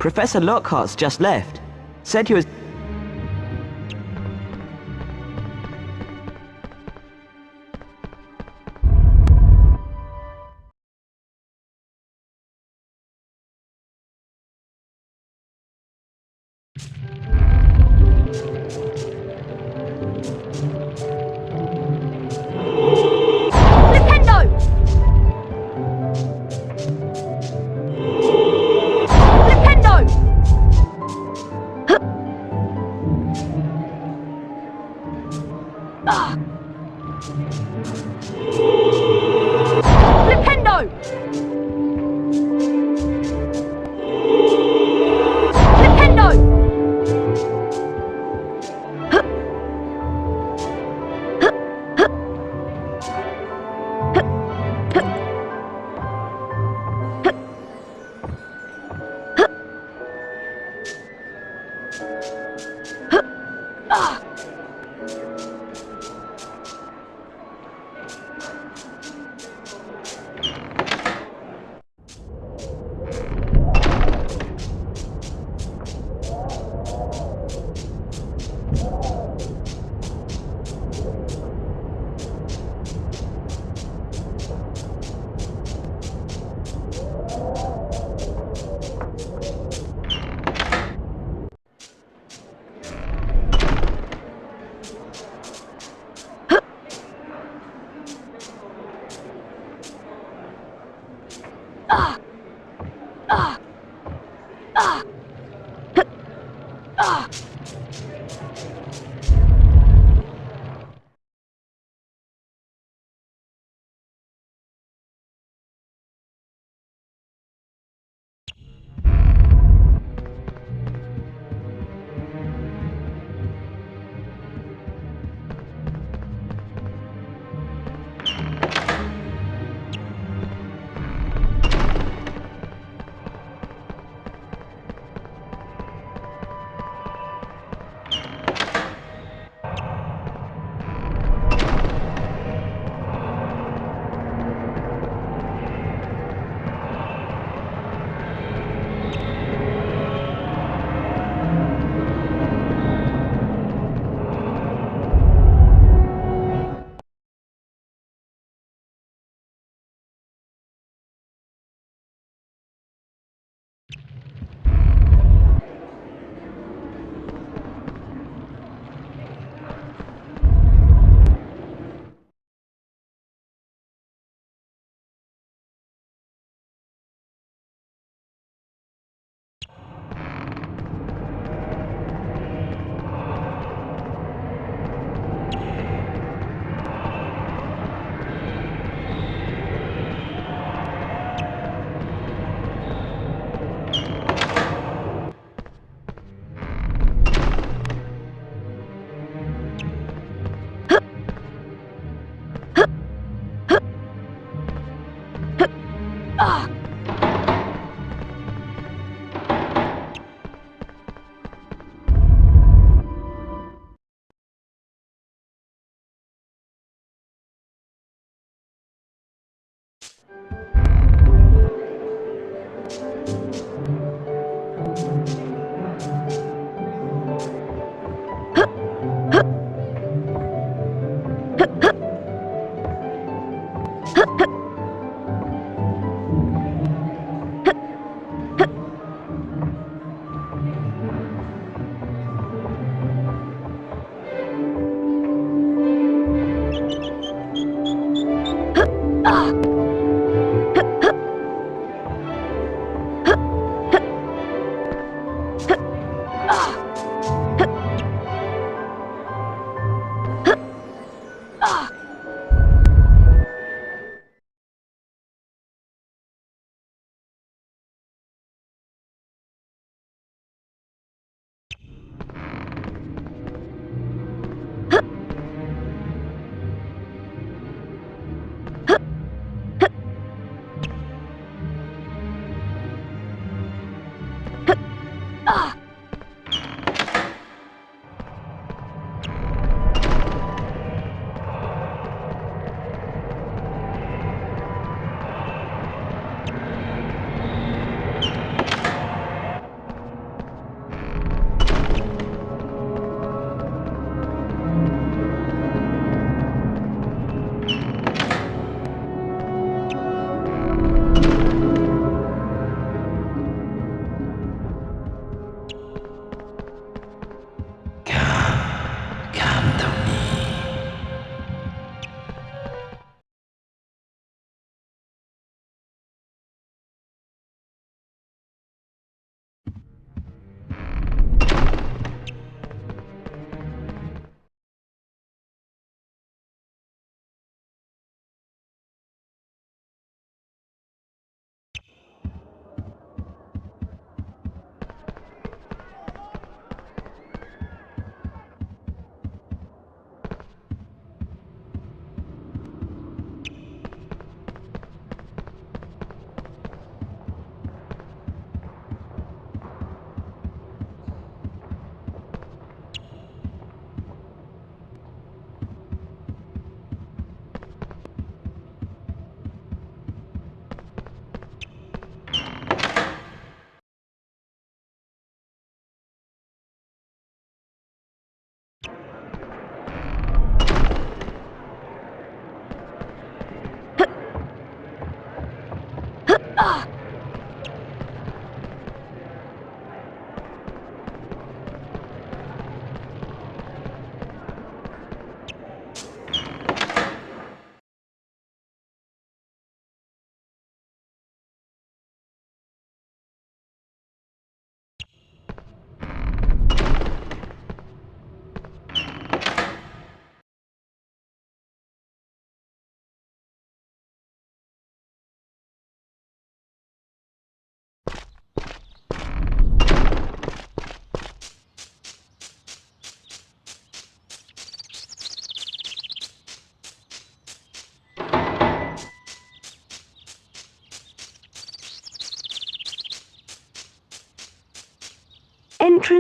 Professor Lockhart's just left. Said he was...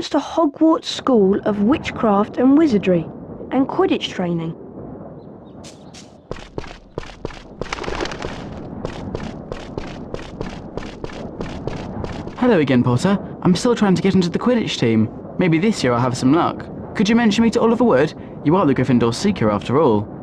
entrance to Hogwarts School of Witchcraft and Wizardry and Quidditch training. Hello again, Potter. I'm still trying to get into the Quidditch team. Maybe this year I'll have some luck. Could you mention me to Oliver Wood? You are the Gryffindor Seeker after all.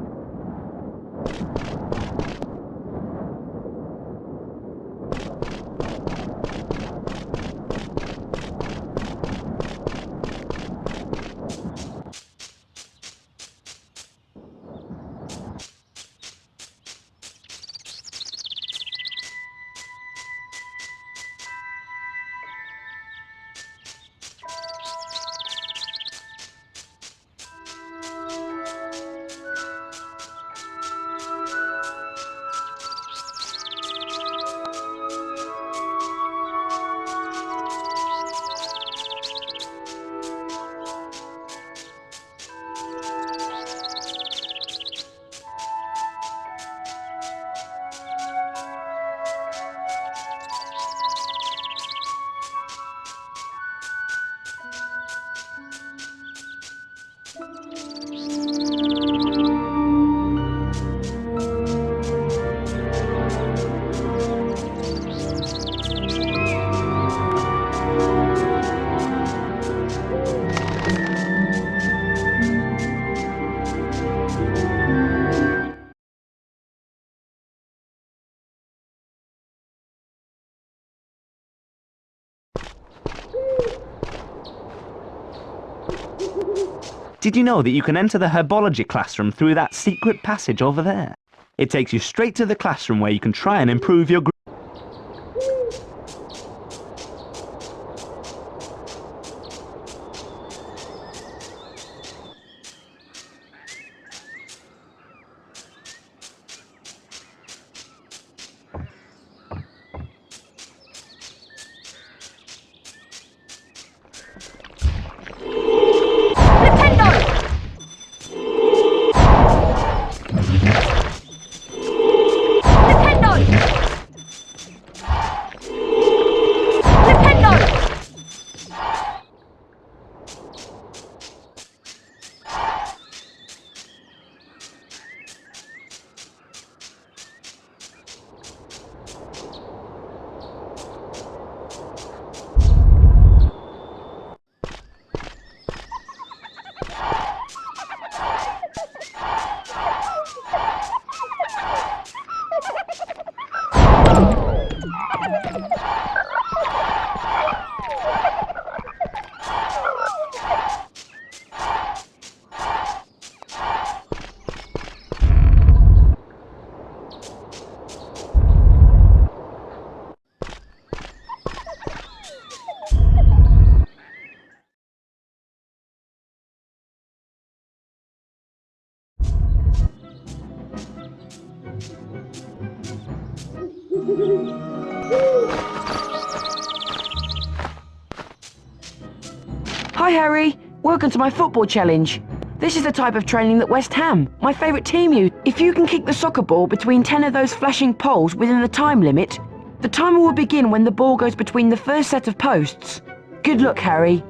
Did you know that you can enter the herbology classroom through that secret passage over there? It takes you straight to the classroom where you can try and improve your Hi Harry, welcome to my football challenge. This is the type of training that West Ham, my favourite team, use. If you can kick the soccer ball between 10 of those flashing poles within the time limit, the timer will begin when the ball goes between the first set of posts. Good luck, Harry.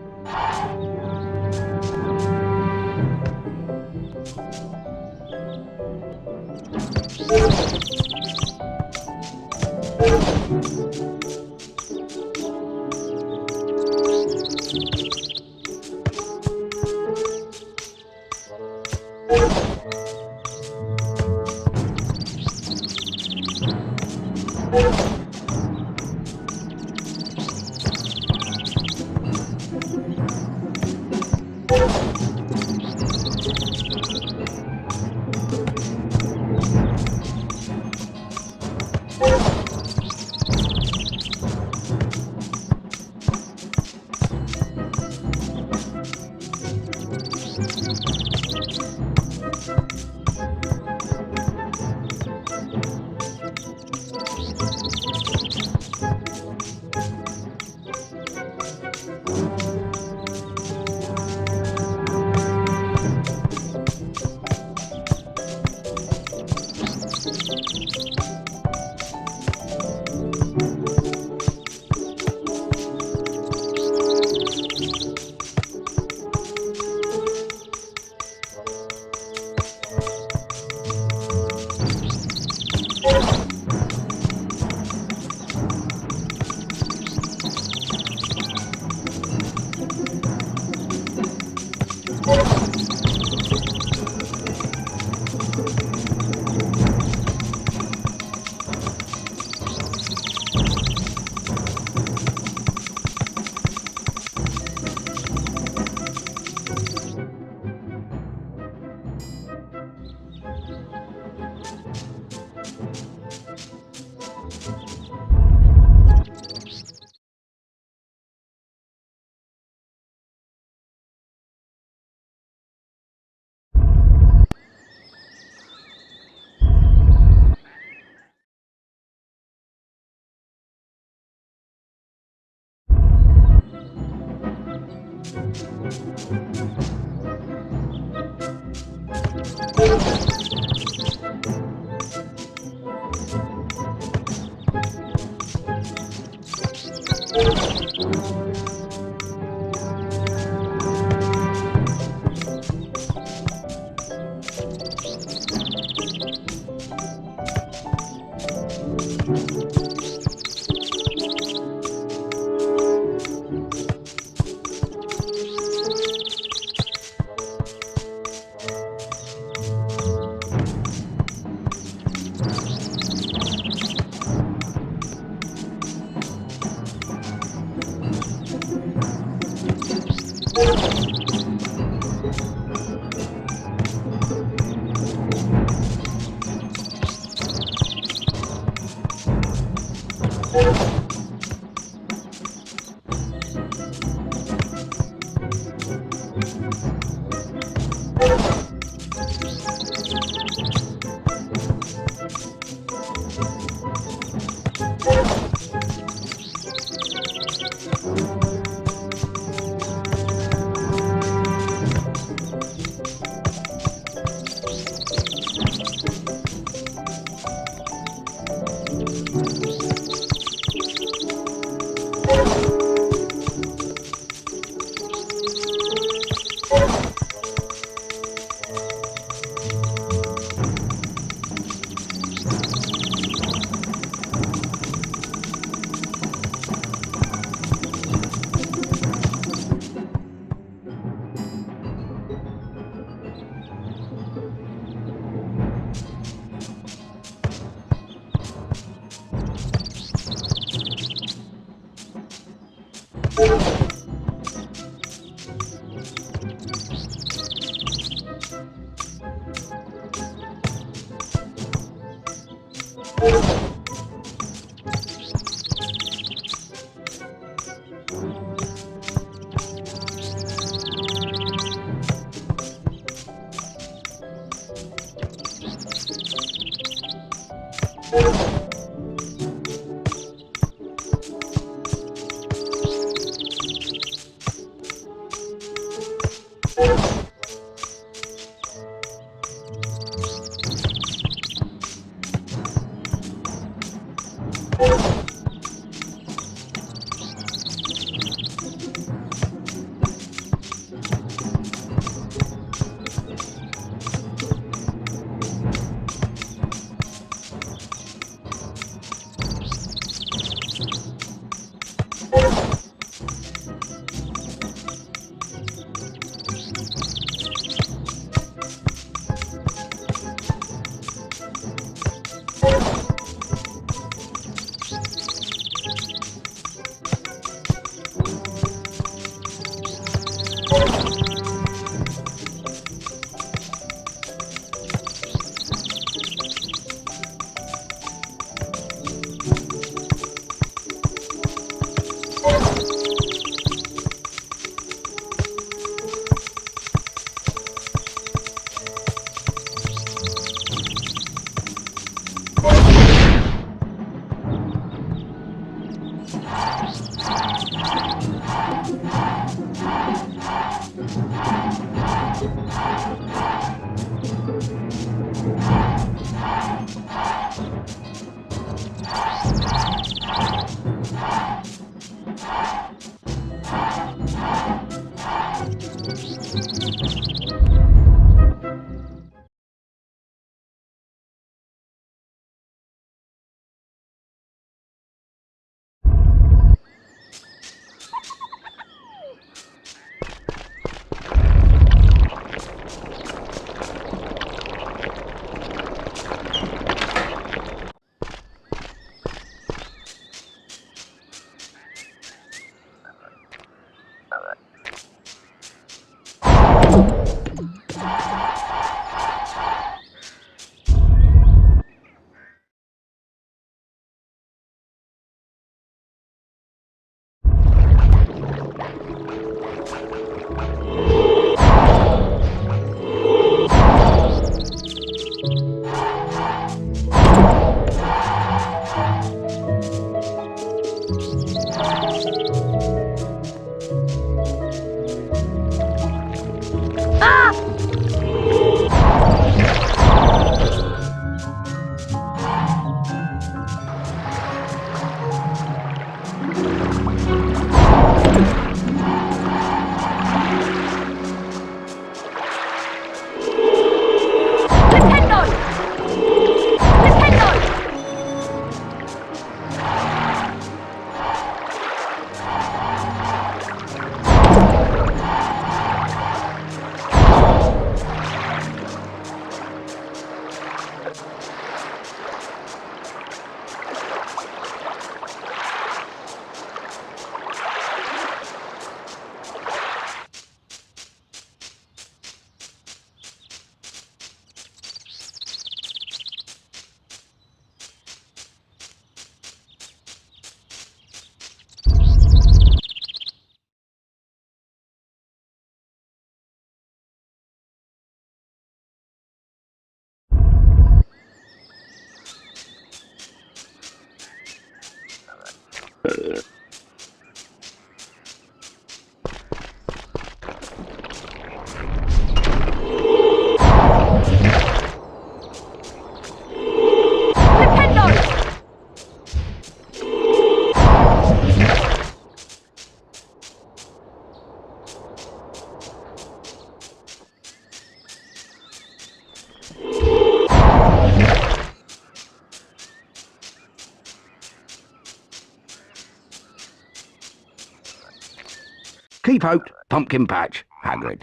Keep out, Pumpkin Patch, Hagrid.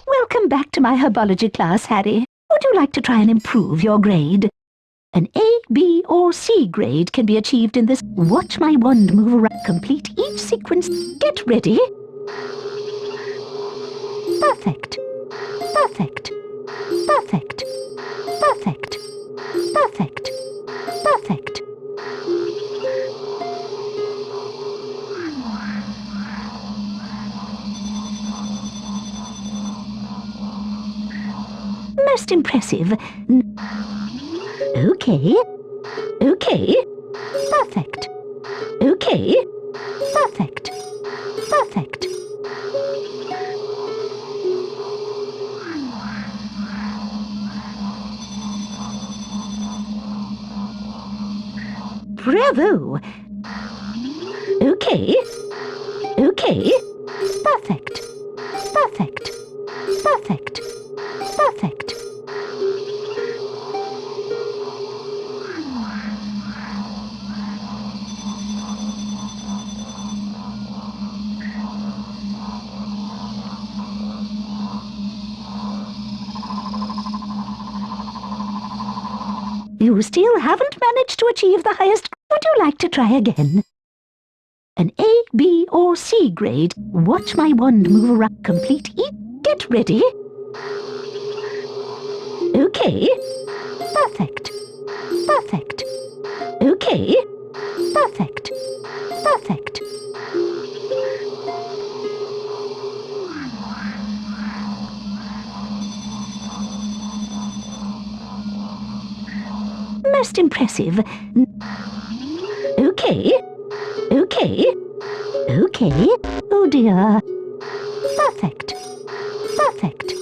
Welcome back to my herbology class, Harry. Would you like to try and improve your grade? An A, B, or C grade can be achieved in this Watch My Wand move around. Complete each sequence. Get ready. Perfect. Perfect. Perfect. Perfect. Perfect. Perfect. Most impressive. Okay. Okay. Perfect. Okay. Perfect. Perfect. Bravo! Okay. Okay. Perfect. Perfect. Perfect. Perfect. You still haven't managed to achieve the highest. Would you like to try again? An A, B, or C grade. Watch my wand move around. Complete each. Get ready. Okay. Perfect. Perfect. Okay. Perfect. Perfect. Most impressive. Okay. Okay. Okay. Oh dear. Perfect. Perfect.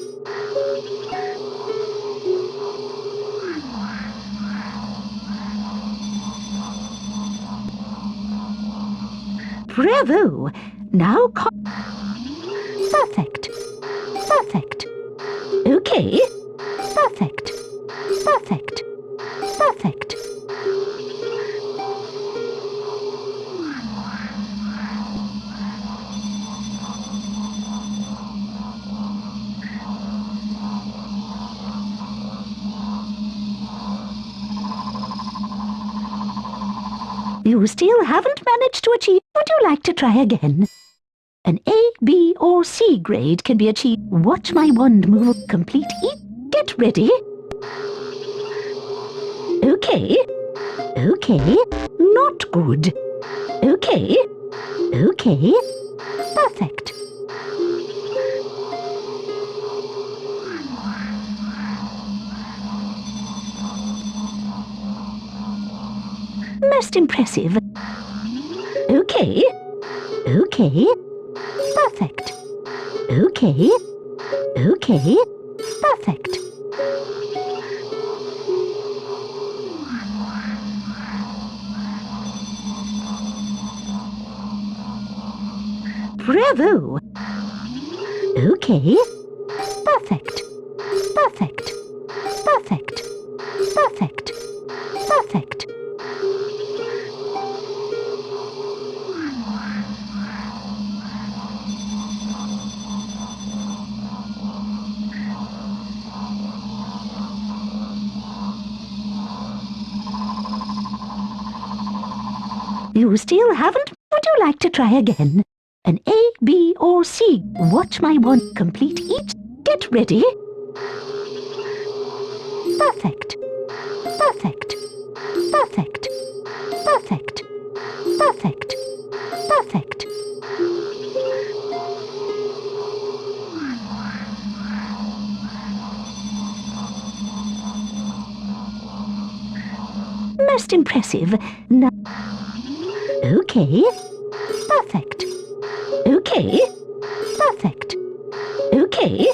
Bravo! Now perfect. Perfect. Okay. Perfect. Perfect. Perfect. You still haven't managed to achieve. Would you like to try again? An A, B, or C grade can be achieved. Watch my wand move. Complete each. Get ready. Okay. Okay. Not good. Okay. Okay. Perfect. Most impressive. Okay. Okay. Perfect. Okay. Okay. Perfect. Bravo! Okay. Perfect. Perfect. Perfect. Perfect. Perfect. You still haven't. Would you like to try again? An A, B, or C. Watch my wand. Complete each. Get ready. Perfect. Perfect. Perfect. Perfect. Perfect. Perfect. Most most impressive. Now... Okay. Perfect. Okay. Perfect. Okay.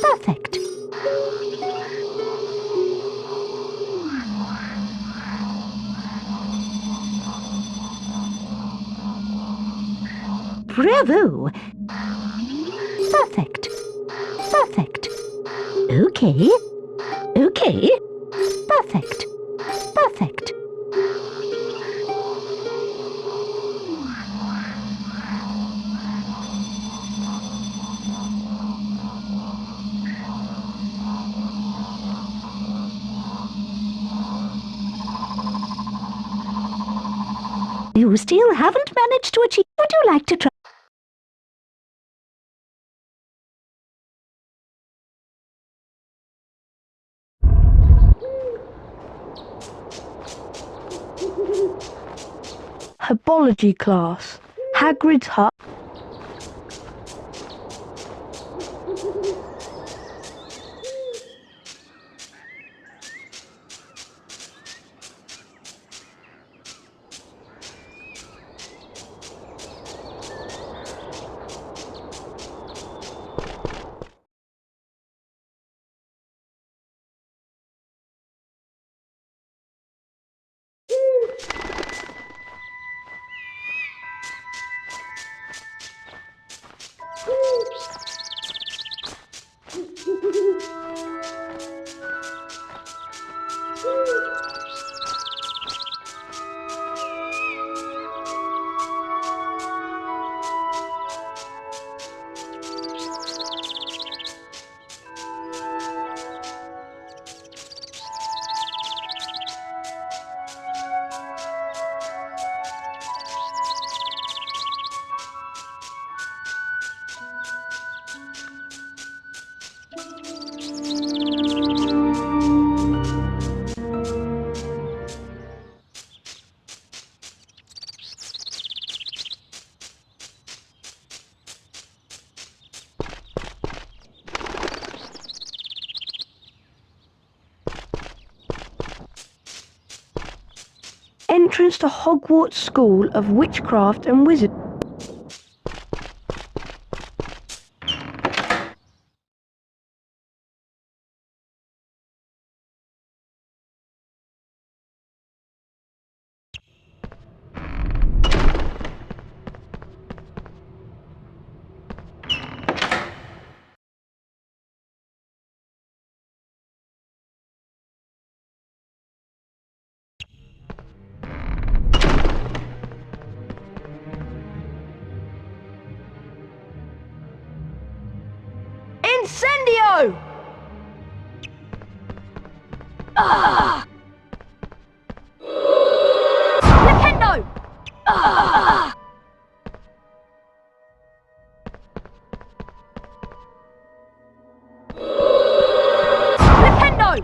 Perfect. Bravo! Perfect. Perfect. Okay. Okay. Perfect. Perfect. You still haven't managed to achieve. Would you like to try? Herbology class. Hagrid's hut. Entrance to Hogwarts School of Witchcraft and Wizard. Incendio! Ah! Nintendo! Ah! Nintendo!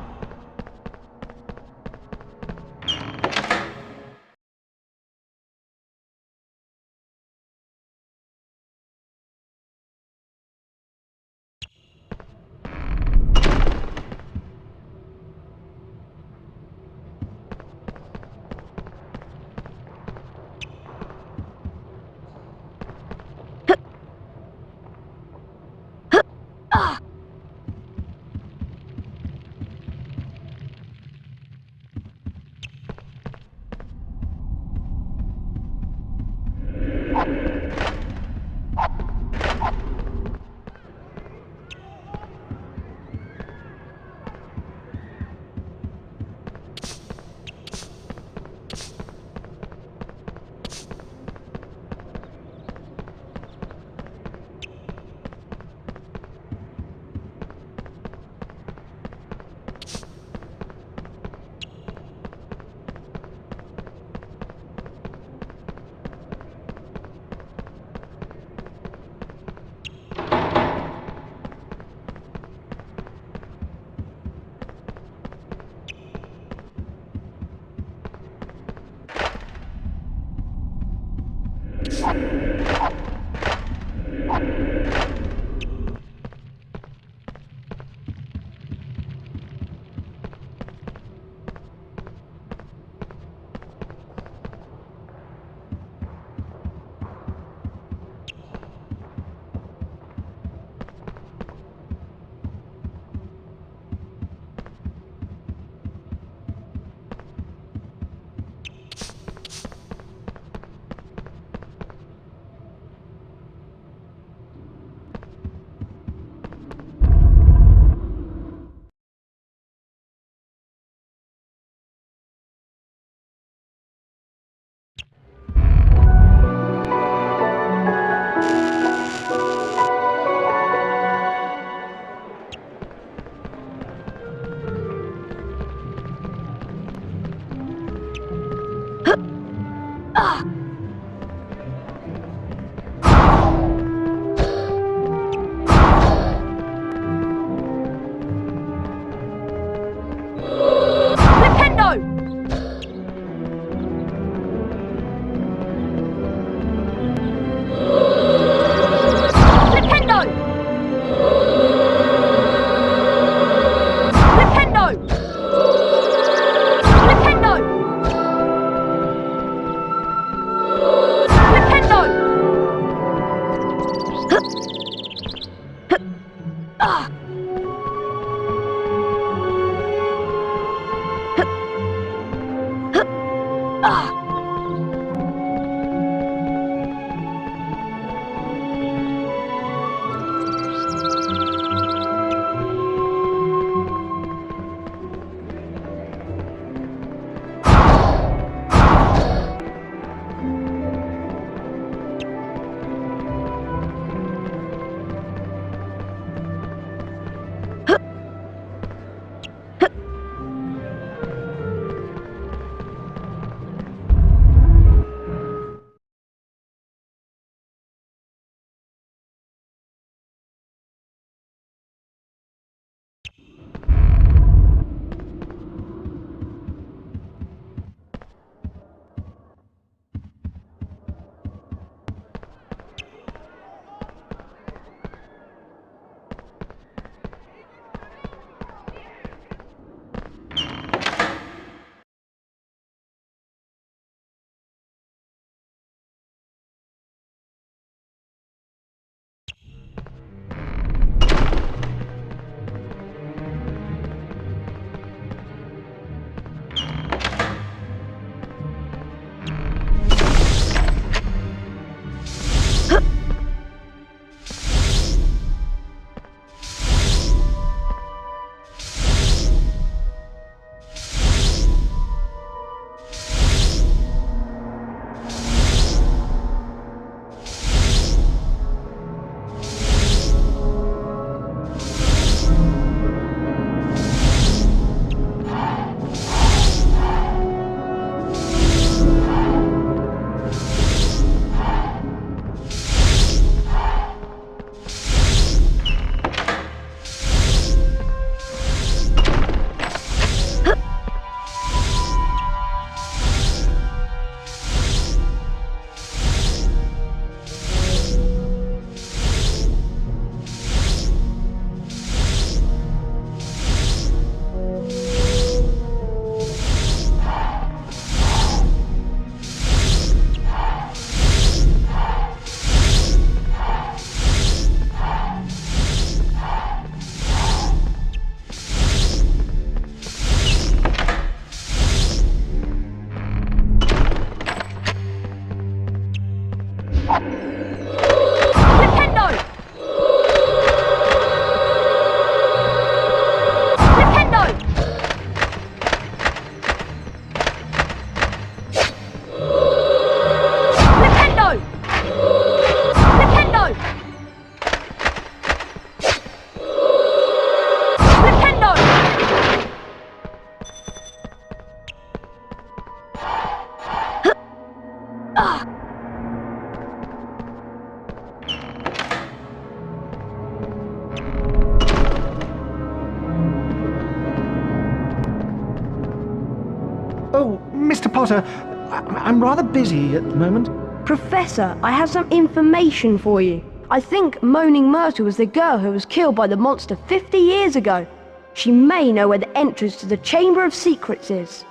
Mr. Potter, I'm rather busy at the moment. Professor, I have some information for you. I think Moaning Myrtle was the girl who was killed by the monster 50 years ago. She may know where the entrance to the Chamber of Secrets is.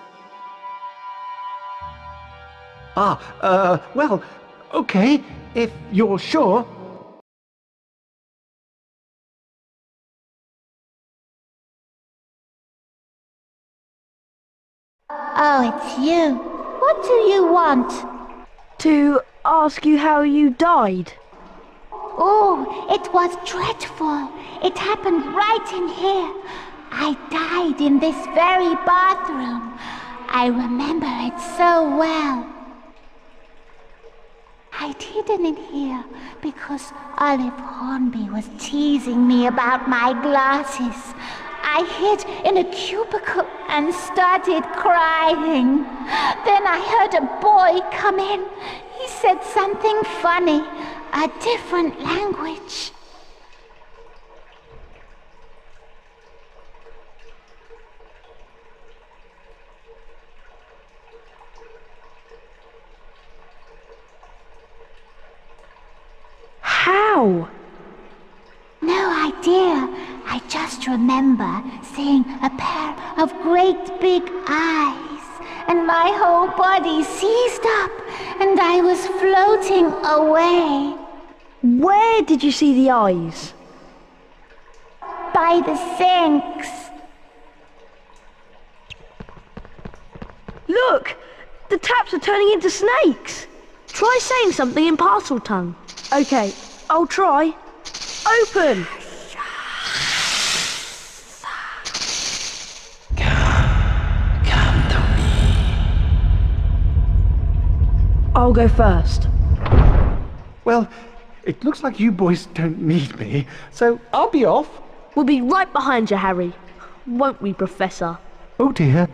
Well, okay, if you're sure. Oh, it's you. What do you want? To ask you how you died. Oh, it was dreadful. It happened right in here. I died in this very bathroom. I remember it so well. I'd hidden in here because Olive Hornby was teasing me about my glasses. I hid in a cubicle and started crying. Then I heard a boy come in. He said something funny, a different language. How? No idea. I just remember seeing a pair of great big eyes, and my whole body seized up, and I was floating away. Where did you see the eyes? By the sinks. Look! The taps are turning into snakes! Try saying something in parcel tongue. Okay, I'll try. Open! I'll go first. Well, it looks like you boys don't need me, so I'll be off. We'll be right behind you, Harry. Won't we, Professor? Oh dear.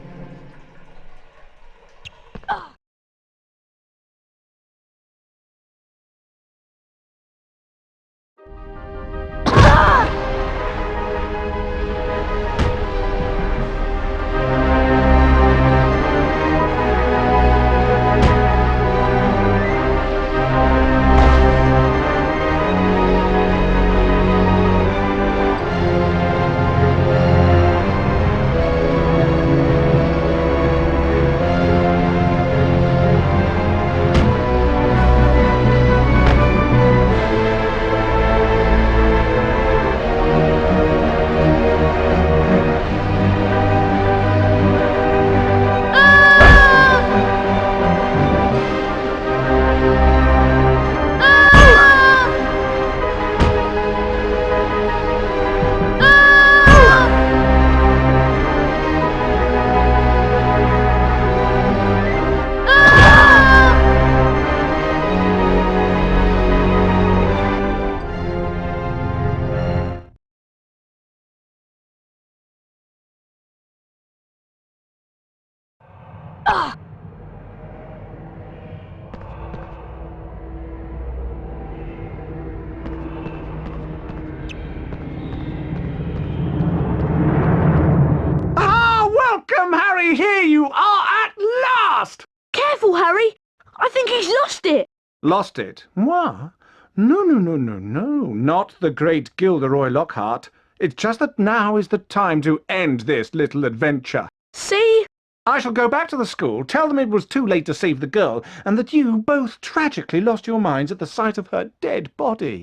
Here you are at last! Careful, Harry! I think he's lost it! Lost it? What? No, not the great Gilderoy Lockhart. It's just that now is the time to end this little adventure. See? I shall go back to the school, tell them it was too late to save the girl, and that you both tragically lost your minds at the sight of her dead body.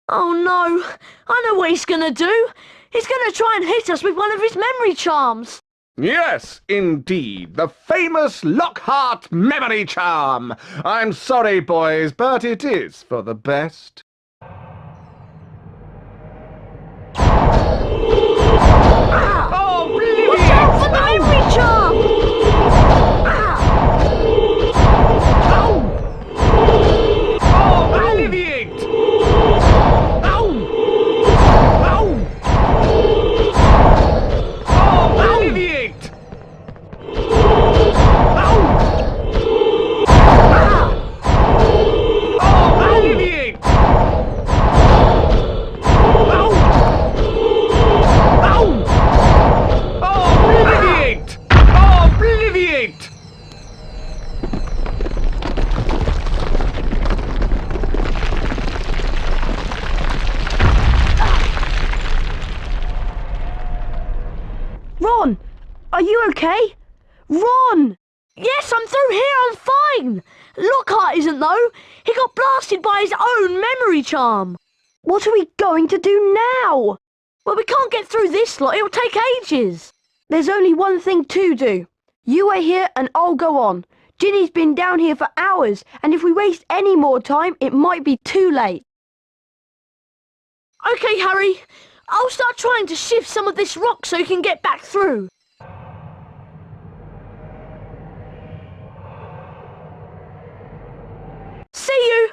Oh no! I know what he's gonna do! He's gonna try and hit us with one of his memory charms! Yes, indeed, the famous Lockhart memory charm! I'm sorry, boys, but it is for the best. Oh, Obliviate! Watch out for the memory charm! Oh, Alleviate! Ow! Ow! Oh, Alleviate! Ow! Oh, Alleviate! you okay? Ron! Yes, I'm through here, I'm fine! Lockhart isn't though. He got blasted by his own memory charm. What are we going to do now? Well, we can't get through this lot, it'll take ages. There's only one thing to do. You wait here and I'll go on. Ginny's been down here for hours, and if we waste any more time, it might be too late. Okay, Harry. I'll start trying to shift some of this rock so you can get back through. See you!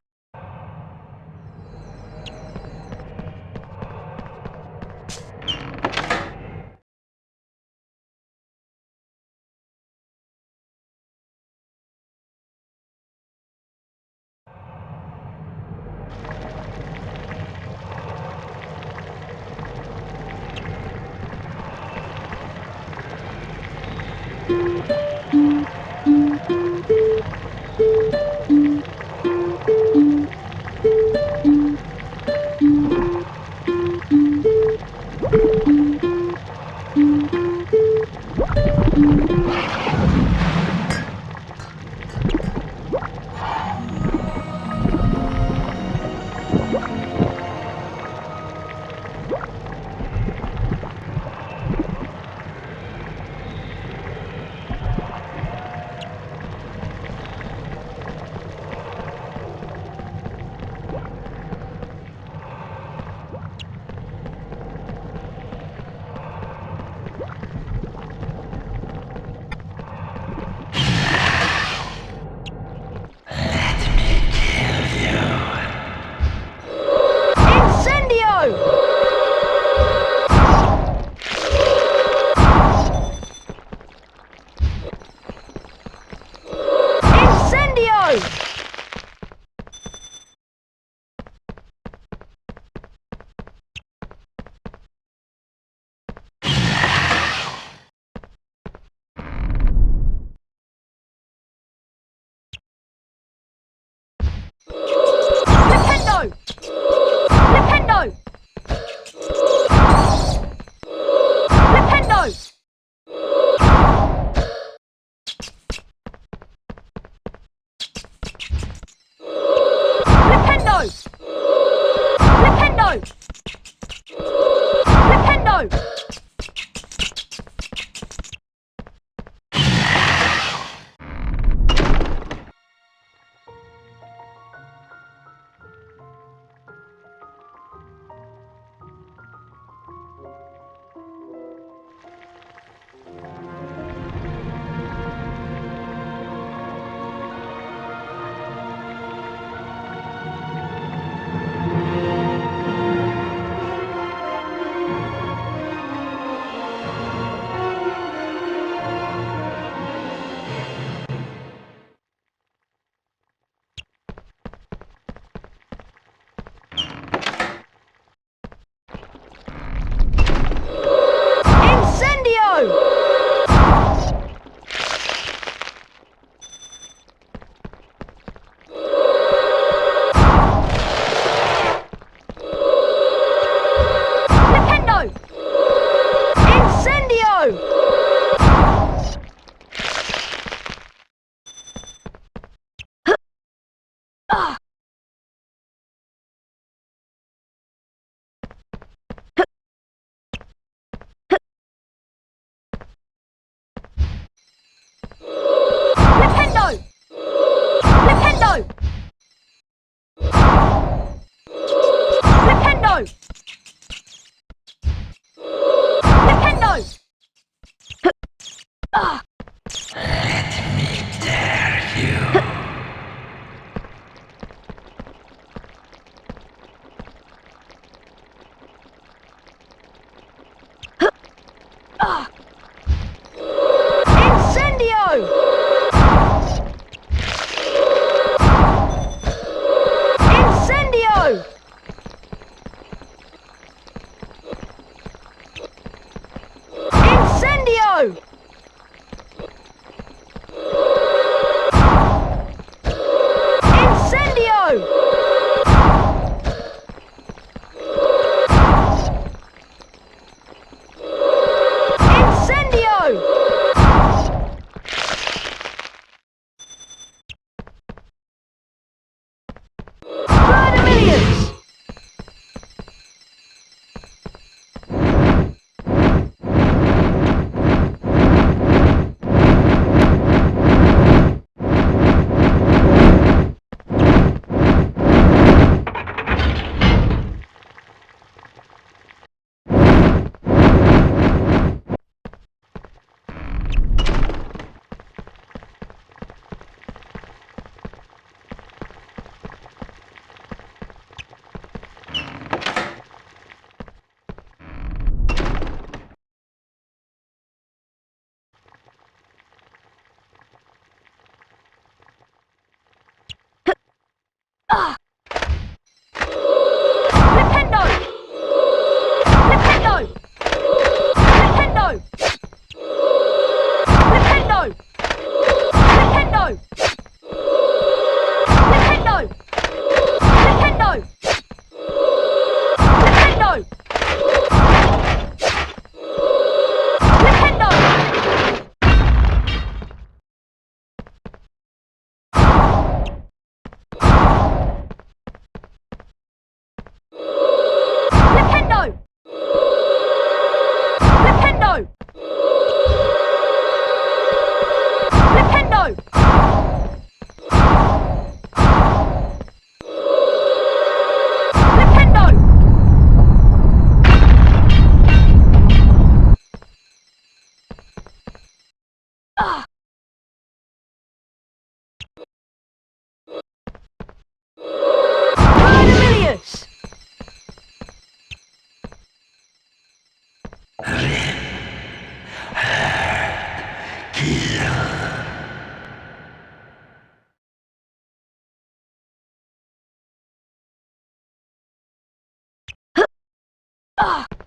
Nintendo!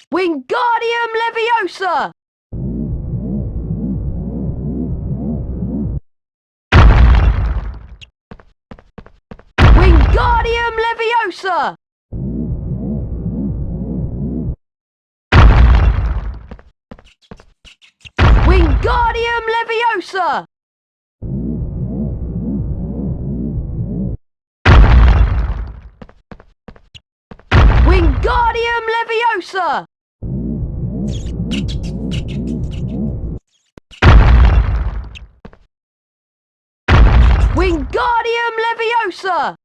Wingardium Leviosa! Wingardium Leviosa! Wingardium Leviosa! Wingardium Leviosa! Wingardium Leviosa!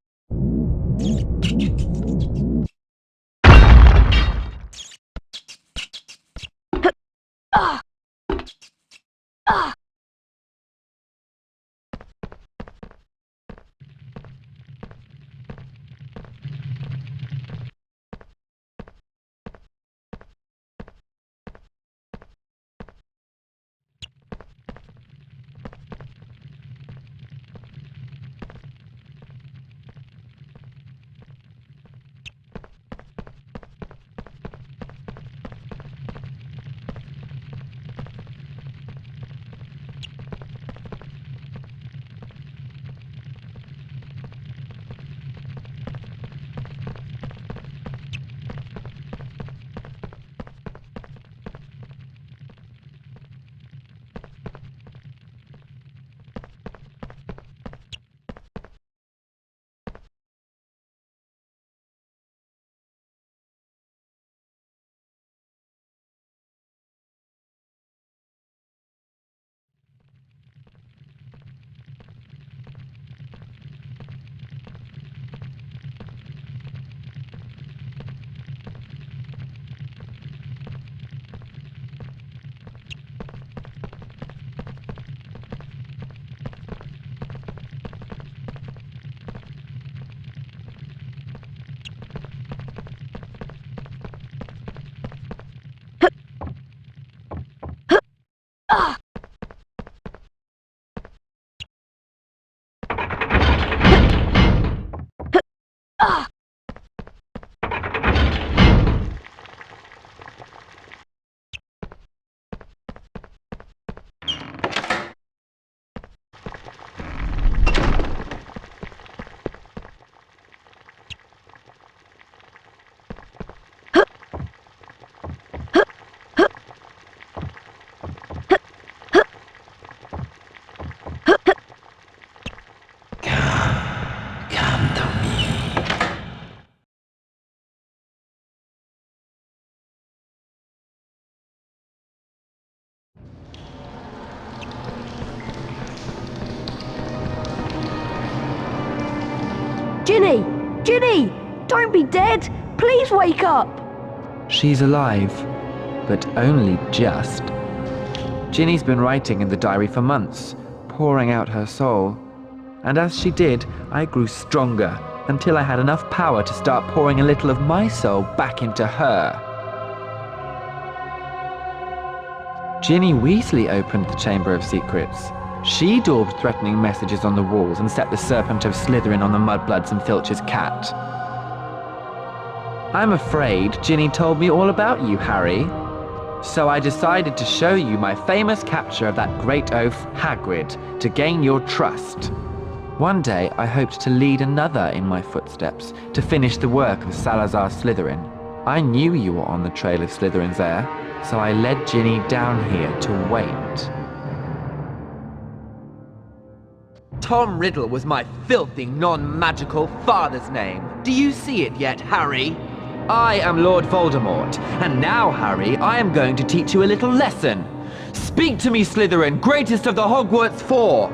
Ginny! Ginny! Don't be dead! Please wake up! She's alive, but only just. Ginny's been writing in the diary for months, pouring out her soul. And as she did, I grew stronger, until I had enough power to start pouring a little of my soul back into her. Ginny Weasley opened the Chamber of Secrets. She daubed threatening messages on the walls and set the Serpent of Slytherin on the Mudbloods and Filch's cat. I'm afraid Ginny told me all about you, Harry. So I decided to show you my famous capture of that great oaf, Hagrid, to gain your trust. One day I hoped to lead another in my footsteps, to finish the work of Salazar Slytherin. I knew you were on the trail of Slytherin's heir, so I led Ginny down here to wait. Tom Riddle was my filthy, non-magical father's name. Do you see it yet, Harry? I am Lord Voldemort, and now, Harry, I am going to teach you a little lesson. Speak to me, Slytherin, greatest of the Hogwarts Four!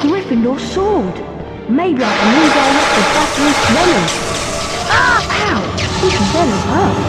Gryffindor sword. Maybe I can redirect the battery's venom. Ow! This venom hurts.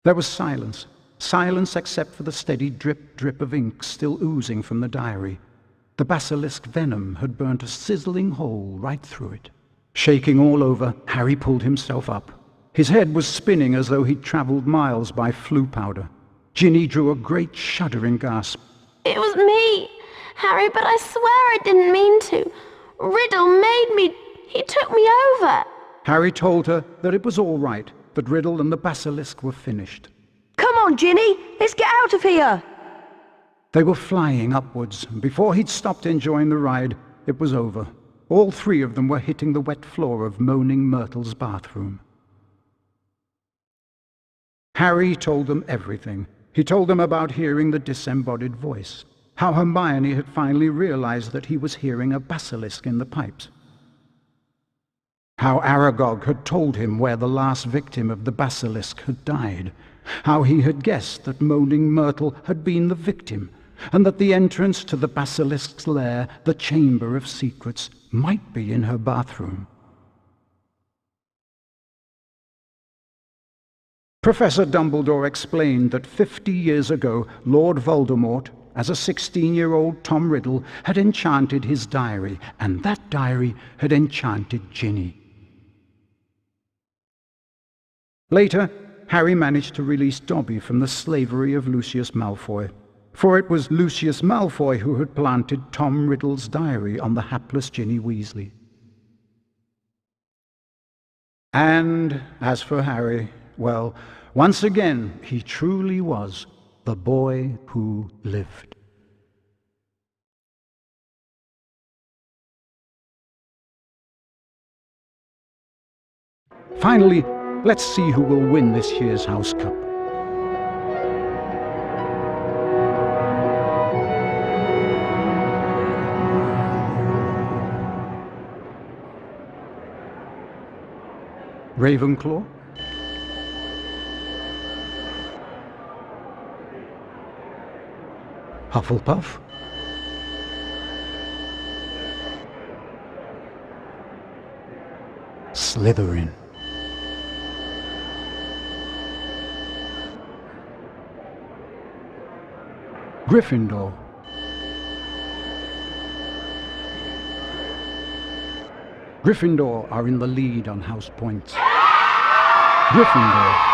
There was silence. Silence except for the steady drip of ink still oozing from the diary. The basilisk venom had burnt a sizzling hole right through it. Shaking all over, Harry pulled himself up. His head was spinning as though he'd travelled miles by flu powder. Ginny drew a great shuddering gasp. It was me, Harry, but I swear I didn't mean to. Riddle made me. He took me over. Harry told her that it was all right, that Riddle and the basilisk were finished. Come on, Ginny, let's get out of here. They were flying upwards, and before he'd stopped enjoying the ride, it was over. All three of them were hitting the wet floor of Moaning Myrtle's bathroom. Harry told them everything. He told them about hearing the disembodied voice, how Hermione had finally realized that he was hearing a basilisk in the pipes, how Aragog had told him where the last victim of the basilisk had died, how he had guessed that Moaning Myrtle had been the victim, and that the entrance to the basilisk's lair, the Chamber of Secrets, might be in her bathroom. Professor Dumbledore explained that 50 years ago, Lord Voldemort, as a 16-year-old Tom Riddle, had enchanted his diary, and that diary had enchanted Ginny. Later, Harry managed to release Dobby from the slavery of Lucius Malfoy, for it was Lucius Malfoy who had planted Tom Riddle's diary on the hapless Ginny Weasley. And as for Harry, well, once again he truly was the boy who lived. Finally, let's see who will win this year's House Cup. Ravenclaw? Hufflepuff? Slytherin? Gryffindor? Gryffindor are in the lead on house points. Gryffindor.